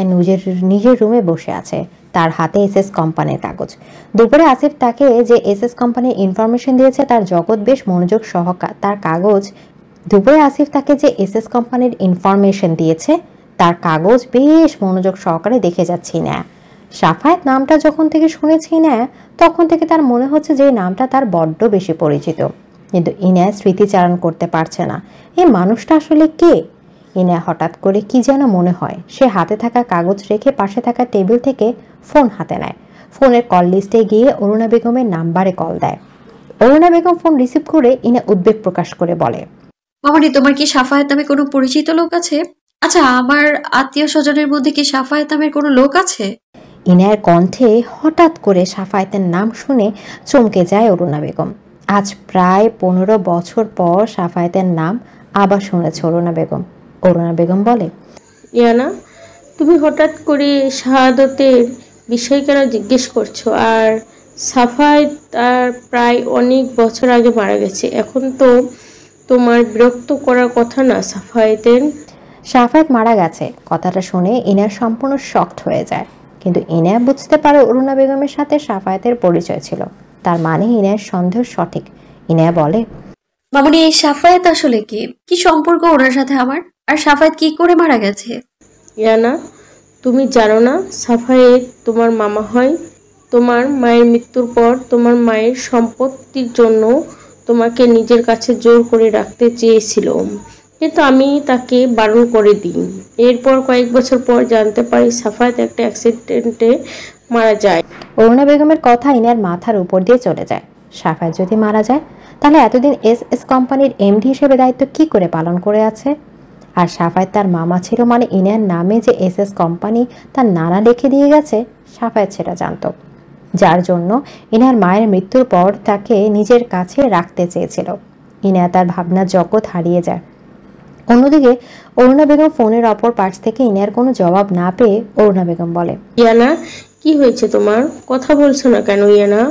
নিজের রুমে বসে আছে, তার হাতে এসএস কোম্পানির কাগজ। দুপুরে আসিফ তাকে যে এসএস কোম্পানির ইনফরমেশন দিয়েছে তার জগৎ বেশ মনোযোগ সহকারে তার কাগজ দুপুরে আসিফ তাকে যে এসএস কোম্পানির ইনফরমেশন দিয়েছে তার কাগজ বেশ মনোযোগ সহকারে দেখে যাচ্ছি না। সাফায়েত নামটা যখন থেকে শুনেছি না তখন থেকে তার মনে হচ্ছে যে নামটা তার বড্ড বেশি পরিচিত, কিন্তু ইনা স্মৃতিচারণ করতে পারছে না এই মানুষটা আসলে কে। ইনা হঠাৎ করে কি যেন মনে হয়। সে হাতে থাকা কাগজ রেখে পাশে থাকা টেবিল থেকে ফোন হাতে নেয়। ফোনের কল লিস্টে গিয়ে অরুণা বেগমের নাম্বারে কল দেয়। অরুণা বেগম ফোন রিসিভ করে ইনা উদ্বেগ প্রকাশ করে বলে, মামনি, তোমার কি সাফায়েত নামে কোনো পরিচিত লোক আছে? আচ্ছা, আমার আত্মীয় স্বজনের মধ্যে কি সাফায়েত নামের কোনো লোক আছে? ইনায়ের কণ্ঠে হঠাৎ করে সাফায়েতের নাম শুনে চমকে যায় অরুণা বেগম। আজ প্রায় 15 বছর পর সাফায়েতের নাম আবার শুনেছে অরুণা বেগম। অরুণা বেগম বলে, ইয়ানা, তুমি হঠাৎ করে শাহাদতের বিষয় কেন জিজ্ঞেস করছো? আর সাফায়েত তার প্রায় অনেক বছর আগে মারা গেছে। এখন তো তোমার বিরক্ত করার কথা না সাফায়েতের। সাফায়েত মারা গেছে কথাটা শুনে ইনার সম্পূর্ণ শকড হয়ে যায়, কিন্তু ইনা বুঝতে পারে অরুণা বেগমের সাথে সাফায়েতের পরিচয় ছিল, তার মানে ইনার সন্দেহ সঠিক। ইনা বলে, মামুনি এই সাফায়েত আসলে কি সম্পর্ক ওনার সাথে আমার? আর সাফায়েত কি করে মারা গেছে? ইয়ানা, তুমি জানো না সাফায়েত তোমার মামা হয়? তোমার মায়ের মৃত্যুর পর তোমার মায়ের সম্পত্তির জন্য তোমাকে নিজের কাছে জোর করে রাখতে চেয়েছিল, কিন্তু আমি তাকে বারণ করে দিই। এরপর কয়েক বছর পর জানতে পারি সাফায়েত একটা অ্যাক্সিডেন্টে মারা যায়। অরুণা বেগমের কথা ইনার মাথার উপর দিয়ে চলে যায়। সাফায়েত যদি মারা যায় তাহলে এতদিন এসএস কোম্পানির এমডি হিসেবে দায়িত্ব কি করে পালন করে আছে? আর সাফায়েত তার মামা ছিল মানে ইনার নামে যে এসএস কোম্পানি তার নানা লিখে দিয়ে গেছে সাফায়েত সেটা জানত, যার জন্য ইনার মায়ের মৃত্যুর পর তাকে নিজের কাছে রাখতে চেয়েছিল। ইনা তার ভাবনার জগৎ হারিয়ে যায়। অন্যদিকে অরুণা বেগম ফোনের অপর পাশ থেকে ইনার কোনো জবাব না পেয়ে অরুণা বেগম বলে, ইয়ানা, কি হয়েছে তোমার? কথা বলছো না কেন ইয়ানা?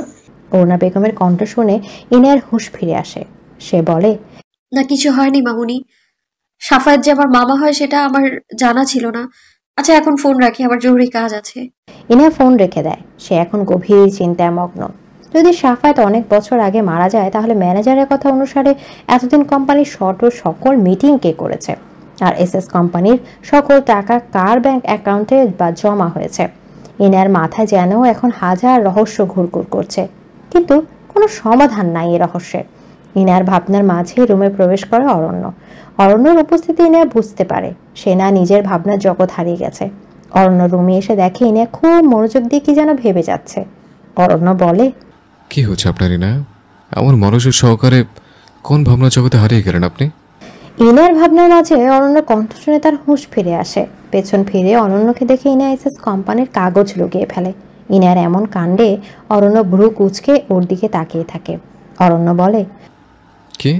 অরুণা বেগমের কণ্ঠ শুনে ইনার হুঁশ ফিরে আসে। সে বলে, না কিছু হয়নি মামুনি, সাফায়েত যে আমার মামা হয় সেটা আমার জানা ছিল না। আচ্ছা এখন ফোন রাখি, আমার জরুরি কাজ আছে। ইনা ফোন রেখে দেয়। সে এখন গভীর চিন্তায় মগ্ন। যদি সাফায়েত অনেক বছর আগে মারা যায় তাহলে ম্যানেজারের কথা অনুসারে এতদিন কোম্পানির সকল মিটিং কে করেছে? আর এসএস কোম্পানির সকল টাকা কার ব্যাংক অ্যাকাউন্টে বা জমা হয়েছে? ইনার মাথায় যেন এখন হাজার রহস্য ঘুরঘুর করছে, কিন্তু কোনো সমাধান নাই এই রহস্যের। ইনার ভাবনার মাঝে রুমে প্রবেশ করে অরণ্য। অরণ্যর উপস্থিতি ইনা বুঝতে পারে সে না নিজের ভাবনার জগৎ হারিয়ে গেছে। অরণ্য রুমে এসে দেখে ইনা খুব মনোযোগ দিয়ে কি যেন ভেবে যাচ্ছে। অরণ্য বলে, কি হচ্ছে আপনার ইনা? এমন মনোযোগ সহকারে কোন ভাবনা জগতে হারিয়ে গেলেন আপনি? ইনার ভাবনার মাঝে অরণ্যের কণ্ঠ শুনে তার হুঁশ ফিরে আসে। পেছন ফিরে অরণ্যকে দেখে ইনা এসএস কোম্পানির কাগজ লুকিয়ে ফেলে। ইনার এমন কাণ্ডে অরণ্য ভ্রু কুঁচকে ওর দিকে তাকিয়ে থাকে। অরণ্য বলে, কি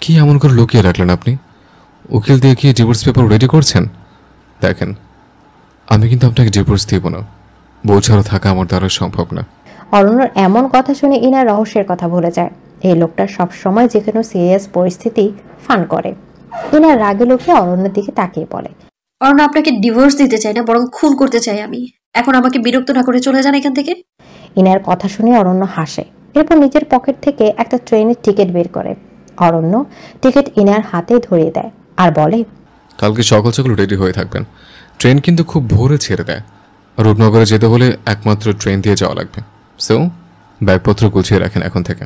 কি এমন করে লুকিয়ে রাখলেন আপনি? উকিল দিয়ে কি ডিভোর্স পেপার রেডি করছেন? দেখেন, আমি কিন্তু আপনাকে ডিভোর্স দিব না। বউ ছাড়া থাকা আমার দ্বারা সম্ভব না। অরণ্যর এমন কথা শুনে ইনার রহস্যের কথা ভুলে যায়। এই লোকটা সবসময় যে কোনো সিরিয়াস পরিস্থিতি ফান করে। ইনার রাগে লোকে অরণ্যের দিকে তাকিয়ে পড়ে, অরণ্য আপনাকে ডিভোর্স দিতে চাই না, বরং খুন করতে চাই আমি। এখন আমাকে বিরক্ত না করে চলে যান এখান থেকে। ইনার কথা শুনে অরণ্য হাসে। এরপর নিজের পকেট থেকে একটা ট্রেনের টিকিট বের করে। অরণ্য টিকিট ইনার হাতে ধরিয়ে দেয় আর বলে, কালকে সকাল সকাল রেডি হয়ে থাকবেন। ট্রেন কিন্তু খুব ভোরে ছেড়ে দেয়। রূপনগরে যেতে হলে একমাত্র ট্রেন দিয়ে যাওয়া লাগবে। সো ব্যাগপত্র গুছিয়ে রাখেন এখন থেকে।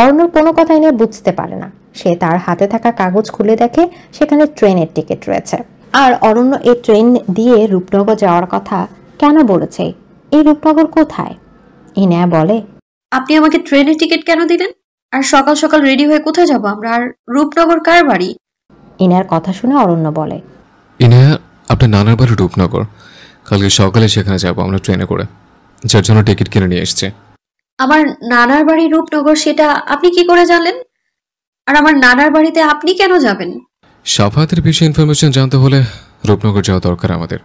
অরণ্যর কোনো কথা ইনা বুঝতে পারে না। সে তার হাতে থাকা কাগজ খুলে দেখে সেখানে ট্রেনের টিকিট রয়েছে। আর অরণ্য এই ট্রেন দিয়ে রূপনগর যাওয়ার কথা কেন বলেছে? এই রূপনগর কোথায়? ইনা বলে, আপনি আমাকে ট্রেনের টিকিট কেন দিলেন? আর সকাল সকাল রেডি হয়ে কোথায় যাব আমরা? আর রূপনগর কার বাড়ি? ইনার কথা শুনে অরণ্য বলে, ইনা আপনার নানার বাড়ি রূপনগর। কালকে সকালে সেখানে যাবো আমরা ট্রেনে করে, যার জন্য টিকিট কিনে নিয়ে এসছে। আমার নানার বাড়ি রূপনগর, সেটা আপনি কি করে জানলেন? আর আমার নানার বাড়িতে আপনি কেন যাবেন? সাফায়েতের বেশি ইনফরমেশন জানতে হলে রূপনগর যাওয়া দরকার আমাদের।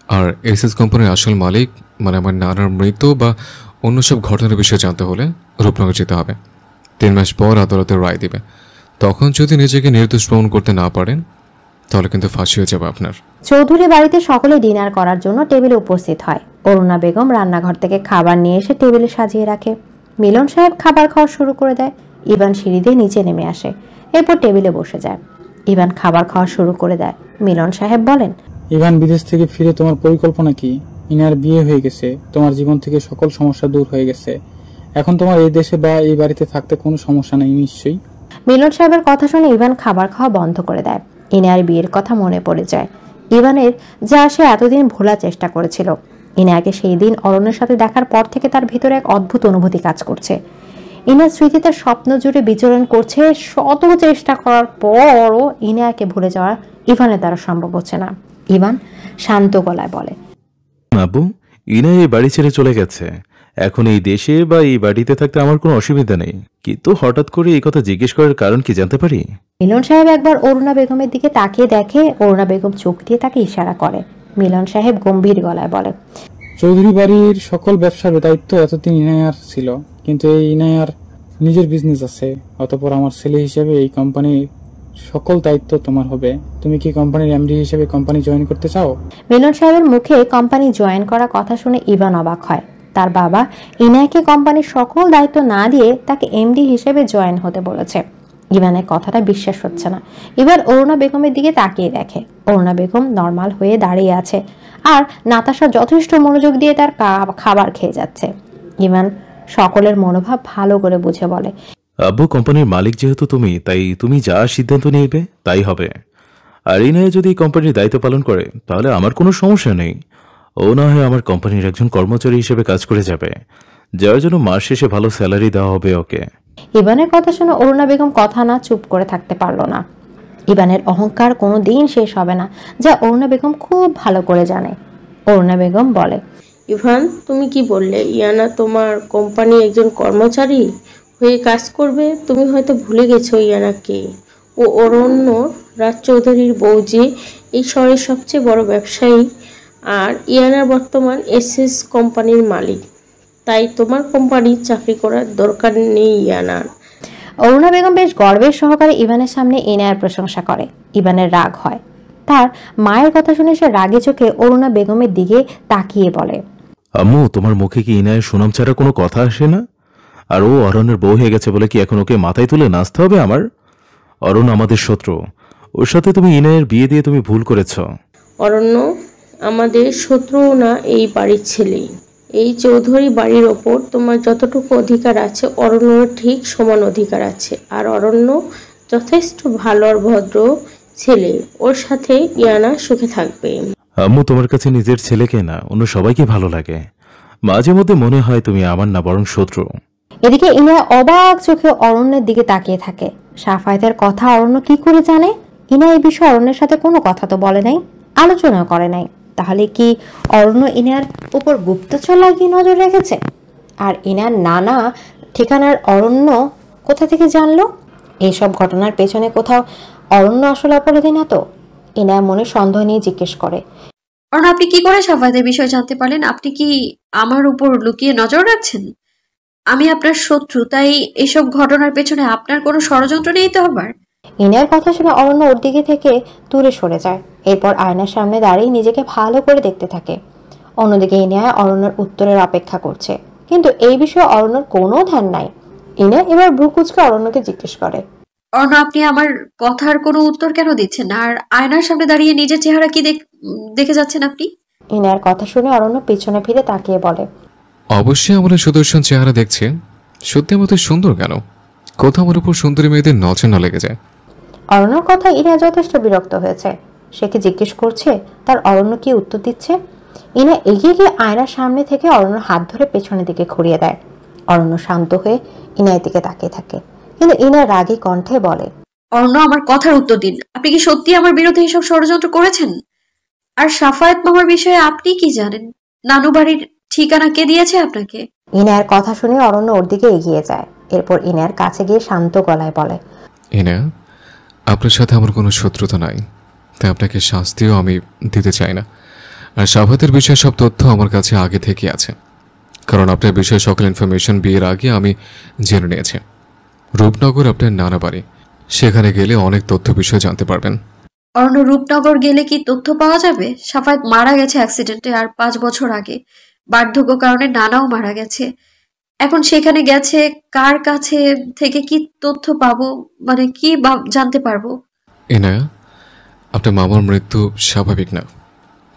আর এসএস কোম্পানির আসল মালিক মানে আমার নানার মৃত্যু বা অন্য সব ঘটনার বিষয়ে জানতে হলে রূপনগর যেতে হবে। 3 মাস পর আদালতের রায় দিবে। তখন যদি নিজেকে নির্দোষ প্রমাণ করতে না পারেন তাহলে কিন্তু ফাঁসি হয়ে যাবে আপনার। চৌধুরী বাড়িতে সকলে ডিনার করার জন্য টেবিলে উপস্থিত হয়। অরুণা বেগম রান্নাঘর থেকে খাবার নিয়ে এসে টেবিলে সাজিয়ে রাখে। মিলন সাহেব খাবার খাওয়া শুরু করে দেয়। ইভান সিঁড়ি দিয়ে নিচে নেমে আসে, এরপর টেবিলে বসে যায়। ইভান খাবার খাওয়া শুরু করে দেয়। মিলন সাহেব বলেন, ইভান, বিদেশ থেকে ফিরে তোমার পরিকল্পনা কি? ইনার বিয়ে হয়ে গেছে, তোমার জীবন থেকে সকল সমস্যা দূর হয়ে গেছে। এখন তোমার এই দেশে বা এই বাড়িতে থাকতে কোনো সমস্যা নেই নিশ্চয়ই। মিলন সাহেবের কথা শুনে ইভান খাবার খাওয়া বন্ধ করে দেয়। ইনার বিয়ের কথা মনে পড়ে যায়, ইভানের যা সে এতদিন ভোলার চেষ্টা করেছিল। ইনাকে সেই দিন অরণ্যের সাথে দেখার পর থেকে তার ভিতরে এক অদ্ভুত অনুভূতি কাজ করছে। ইনার স্মৃতি তার স্বপ্ন জুড়ে বিচরণ করছে। শত চেষ্টা করার পরও ইনাকে ভুলে যাওয়া ইভানের দ্বারা সম্ভব হচ্ছে না। ইভান শান্ত গলায় বলে, আব্বু, ইনায়া এই বাড়ি ছেড়ে চলে গেছে। এখন এই দেশে বা এই বাড়িতে থাকতে আমার কোনো অসুবিধা নেই, কিন্তু হঠাৎ করে এই কথা জিজ্ঞেস করার কারণ কি জানতে পারি? মিলন সাহেব একবার অরুণা বেগমের দিকে তাকিয়ে দেখে অরুণা বেগম চোখ দিয়ে তাকে ইশারা করে। মিলন সাহেব গম্ভীর গলায় বলে, চৌধুরী বাড়ির সকল ব্যবসার দায়িত্ব এতদিন ইনায়ার ছিল, কিন্তু এই ইনায়ার নিজের বিজনেস আছে। অতঃপর আমার ছেলে হিসেবে এই কোম্পানির সকল দায়িত্ব তোমার হবে। তুমি কি কোম্পানির এমডি হিসেবে কোম্পানি জয়েন করতে চাও? মিলন সাহেবের মুখে কোম্পানি জয়েন করা কথা শুনে ইভান অবাক হয়। তার বাবা ইনায়াকে কোম্পানির সকল দায়িত্ব না দিয়ে তাকে এমডি হিসেবে জয়েন হতে বলেছে। ইভানের কথাটা বিশ্বাস হচ্ছে না। ইভান অরুণা বেগমের দিকে তাকিয়ে দেখে অরুণা বেগম নর্মাল হয়ে দাঁড়িয়ে আছে, আর নাতাশা যথেষ্ট মনোযোগ দিয়ে তার খাবার খেয়ে যাচ্ছে। ইভান সকলের মনোভাব ভালো করে বুঝে বলে, আব্বু, কোম্পানির মালিক যেহেতু তুমি, তাই তুমি যা সিদ্ধান্ত নিবে তাই হবে। আর ইনায়া যদি কোম্পানির দায়িত্ব পালন করে তাহলে আমার কোনো সমস্যা নেই। ও না হয় আমার কোম্পানির একজন কর্মচারী হিসেবে কাজ করে যাবে, যার জন্য মাস শেষে ভালো স্যালারি দেওয়া হবে ওকে। ইভানের কথা শুনে অরুণা বেগম কথা না চুপ করে থাকতে পারলো না। ইভানের অহংকার কোনো দিন শেষ হবে না, যা অরুণা বেগম খুব ভালো করে জানে। অরুণা বেগম বলে, ইভান, তুমি কি বললে ইয়ানা তোমার কোম্পানি একজন কর্মচারী হয়ে কাজ করবে? তুমি হয়তো ভুলে গেছো ইয়ানাকে। ও অরণ্য রাজ চৌধুরীর বউ, যে এই শহরের সবচেয়ে বড় ব্যবসায়ী, আর ইয়ানা বর্তমান এসএস কোম্পানির মালিক। তাই তোমার কোম্পানির চাকরি করার দরকার নেই ইয়ানার। অরুণা বেগম বেশ গর্বের সহকারে ইভানের সামনে ইনায়ার প্রশংসা করে। ইভানের রাগ হয়। তার মায়ের কথা শুনে সে রাগে চোখে অরুণা বেগমের দিকে তাকিয়ে বলে, আম্মু, তোমার মুখে কি ইনায়ের সুনাম ছাড়া কোনো কথা আসে না? আর ও অরণ্যের বউ হয়ে গেছে বলে কি এখন ওকে মাথায় তুলে নাচতে হবে আমার? অরণ্য আমাদের শত্রু, ওর সাথে তুমি ইনায়ের বিয়ে দিয়ে তুমি ভুল করেছ। অরণ্য আমাদের শত্রু না, এই বাড়ির ছেলে। এই চৌধুরী বাড়ির ওপর তোমার যতটুকু অধিকার আছে অরণ্যর ঠিক সমান অধিকার আছে। আর অরণ্য যথেষ্ট ভালো আর ভদ্র ছেলে, ওর সাথে ইয়ানা সুখে থাকবে। আম্মু, তোমার কাছে নিজের ছেলেকে না অন্য সবাইকে ভালো লাগে। মাঝে মধ্যে মনে হয় তুমি আমার না বরং শত্রু। এদিকে ইনায়া অবাক চোখে অরণ্যের দিকে তাকিয়ে থাকে। সাফায়েতের কথা অরণ্য কি করে জানে? ইনা এই বিষয়ে অরণ্যের সাথে কোনো কথা তো বলে নাই, আলোচনা করে নাই। তাহলে কি অরণ্য ইনার উপর গুপ্তচর লাগিয়ে নজর রেখেছে? আর ইনার নানা ঠিকানার অরণ্য কোথা থেকে জানলো? এইসব ঘটনার পেছনে কোথাও অরণ্য আসলে অপরাধী না তো? ইনা মনে সন্দেহ নিয়ে জিজ্ঞেস করে, কারণ আপনি কি করে সাফায়েতের বিষয় জানতে পারলেন? আপনি কি আমার উপর লুকিয়ে নজর রাখছেন? আমি আপনার শত্রু, তাই এসব ঘটনার পেছনে আপনার কোনো ষড়যন্ত্র নেই তো আবার? ইনার কথা শুনে অরণ্য ওর দিকে থেকে দূরে সরে যায়। এরপর আয়নার সামনে দাঁড়িয়ে নিজেকে ভালো করে দেখতে থাকে। অন্যদিকে ইনায়া অরণ্যর উত্তরের অপেক্ষা করছে, কিন্তু এই বিষয়ে অরণ্যর কোনো ধ্যান নাই। ইনা এবার ভ্রু কুঁচকে অরণ্যকে জিজ্ঞেস করে, অরণ্য, আপনি আমার কথার কোনো উত্তর কেন দিচ্ছেন না? আর আয়নার সামনে দাঁড়িয়ে নিজের চেহারা কি দেখে যাচ্ছেন আপনি? ইনার কথা শুনে অরণ্য পিছনে ফিরে তাকিয়ে বলে, অবশ্যই আমরা সুদর্শন চেহারা দেখছি। সত্যি মতো সুন্দর কেন? কোথাও আমার উপর সুন্দরী মেয়েদের নজর না লেগে যায়। অরণ্যর কথা ইনা যথেষ্ট বিরক্ত হয়েছে। সে কি জিজ্ঞেস করছে, তার অরণ্য কি উত্তর দিচ্ছে? ইনা এগিয়ে গিয়ে আয়নার সামনে থেকে অরণ্যর হাত ধরে পেছনের দিকে ঘুরিয়ে দেয়। অরণ্য শান্ত হয়ে ইনার দিকে তাকিয়ে থাকে, কিন্তু ইনা রাগী কণ্ঠে বলে, অরণ্য, আমার কথার উত্তর দিন। আপনি কি সত্যি আমার বিরুদ্ধে এসব ষড়যন্ত্র করেছেন? আর সাফায়েত মামার বিষয়ে আপনি কি জানেন? নানু বাড়ির ঠিকানা কে দিয়েছে আপনাকে? ইনার কথা শুনে অরণ্য ওর দিকে এগিয়ে যায়। এরপর ইনার কাছে গিয়ে শান্ত গলায় বলে, ইনা, আপনার সাথে আমার কোনো শত্রুতা নাই, তাই আপনাকে শাস্তিও আমি দিতে চাই না। আর সাফায়েতের বিষয়ে সব তথ্য আমার কাছে আগে থেকে আছে, কারণ আপনার বিষয়ে সকল ইনফরমেশন বিয়ের আগে আমি জেনে নিয়েছি। রূপনগর আপনার নানা বাড়ি, সেখানে গেলে অনেক তথ্য বিষয় জানতে পারবেন। অরণ্য, রূপনগর গেলে কি তথ্য পাওয়া যাবে? সাফায়েত মারা গেছে অ্যাক্সিডেন্টে, আর 5 বছর আগে বার্ধক্য কারণে নানাও মারা গেছে। এখন সেখানে গেছে, কার কাছে থেকে কি তথ্য পাবো, মানে কি জানতে পারবো? ইনা, আপনার মামার মৃত্যু স্বাভাবিক না,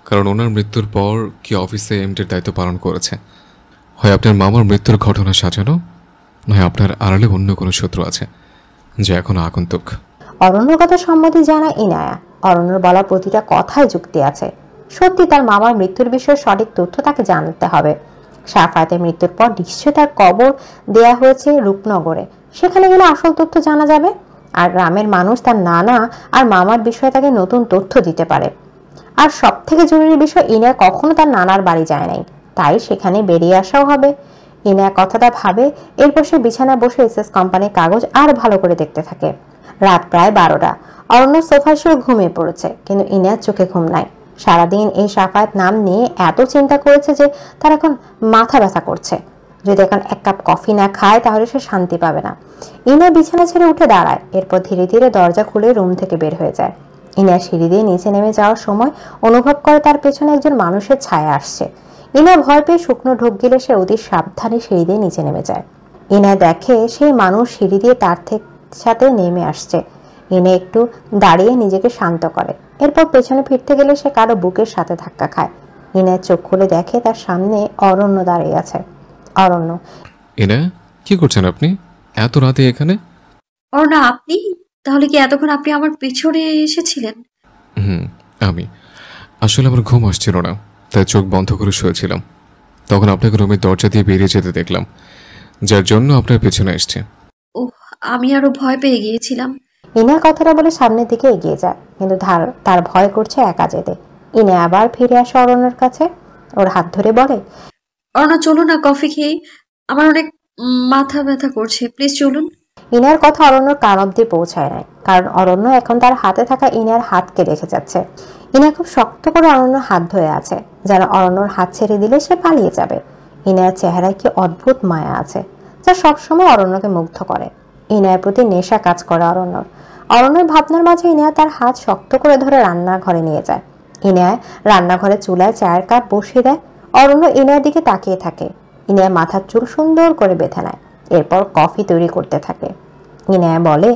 কারণ ওনার মৃত্যুর পর কি অফিসে এমডির দায়িত্ব পালন করেছে। হয় আপনার মামার মৃত্যুর ঘটনা সাজানো, নয় আপনার আড়ালে অন্য কোনো শত্রু আছে যে এখনো আগন্তুক। অরণ্যর কথা সম্মতি জানা ইনায়া। অরণ্যর বলা প্রতিটা কথায় যুক্তি আছে। সত্যি তার মামার মৃত্যুর বিষয়ে সঠিক তথ্য তাকে জানতে হবে। সাফায়েতের মৃত্যুর পর নিশ্চয় তার কবর দেয়া হয়েছে রূপনগরে, সেখানে গেলে আসল তথ্য জানা যাবে। আর গ্রামের মানুষ তার নানা আর মামার বিষয়ে তাকে নতুন তথ্য দিতে পারে। আর সব থেকে জরুরি বিষয়, ইনা কখনো তার নানার বাড়ি যায় নাই। তাই সেখানে বেরিয়ে আসাও হবে। ইনায়া কথাটা ভাবে, এরপর সে বিছানায় বসে এসএস কোম্পানির কাগজ আর ভালো করে দেখতে থাকে। রাত প্রায় 12টা। অরণ্য সোফায় শুয়ে ঘুমিয়ে পড়েছে, কিন্তু ইনায়ার চোখে ঘুম নাই। সারাদিন এই সাফায়াত নাম নিয়ে এত চিন্তা করেছে যে তার এখন মাথা ব্যথা করছে। যদি এখন এক কাপ কফি না খায় তাহলে সে শান্তি পাবে না। ইনা বিছানা ছেড়ে উঠে দাঁড়ায়, এরপর ধীরে ধীরে দরজা খুলে রুম থেকে বের হয়ে যায়। ইনা সিঁড়ি দিয়ে নিচে নেমে যাওয়ার সময় অনুভব করে তার পেছনে একজন মানুষের ছায়া আসছে। ইনা ভয় পেয়ে শুকনো ঢোক গিলে সে অতি সাবধানে সিঁড়ি দিয়ে নিচে নেমে যায়। ইনা দেখে সেই মানুষ সিঁড়ি দিয়ে তার সাথে নেমে আসছে। ইনা একটু দাঁড়িয়ে নিজেকে শান্ত করে, এরপর পেছনে ফিরতে গেলে সে কারো বুকের সাথে ধাক্কা খায়। ইনার চোখ খুলে দেখে তার সামনে অরণ্য দাঁড়িয়ে আছে। অরণ্য, ইনা কি করছেন আপনি এত রাতে এখানে? না, আপনি তাহলে কি এতক্ষণ আপনি আমার পেছনে এসেছিলেন? আমি আসলে আমার ঘুম আসছিল না, তাই চোখ বন্ধ করে শুয়েছিলাম। তখন আপনাকে রুমের দরজা দিয়ে বেরিয়ে যেতে দেখলাম, যার জন্য আপনার পেছনে এসছে। ওহ, আমি আরো ভয় পেয়ে গিয়েছিলাম। ইনা কথাটা বলে সামনের দিকে এগিয়ে যায়, কিন্তু তার ভয় করছে একা যেতে। ইনা আবার ফিরে আসে অরণ্যর কাছে, ওর হাত ধরে বলে, চলো না কফি খেয়ে, আমার অনেক মাথা ব্যথা করছে, প্লিজ চলুন। ইনার কথা অরণ্যর কান অব্দি পৌঁছায় নাই, কারণ অরণ্য এখন তার হাতে থাকা ইনার হাতকে দেখে যাচ্ছে। ইনা খুব শক্ত করে অরণ্যর হাত ধরে আছে, যেন অরণ্যর হাত ছেড়ে দিলে সে পালিয়ে যাবে। ইনার চেহারায় কি অদ্ভুত মায়া আছে, যা সবসময় অরণ্যকে মুগ্ধ করে। ইনার প্রতি নেশা কাজ করে অরণ্যের ভাবনার মাঝে ইনা তার হাত শক্ত করে ধরে রান্নাঘরে নিয়ে যায়। ইনায় রান্নাঘরে চুলায় চায়ের কাপ বসিয়ে দেয়। অরণ্য ইনার দিকে তাকিয়ে থাকে। ইনায় মাথার চুল সুন্দর করে বেঁধে নেয়, এরপর কফি তৈরি করতে থাকে। ইনায়া বলে,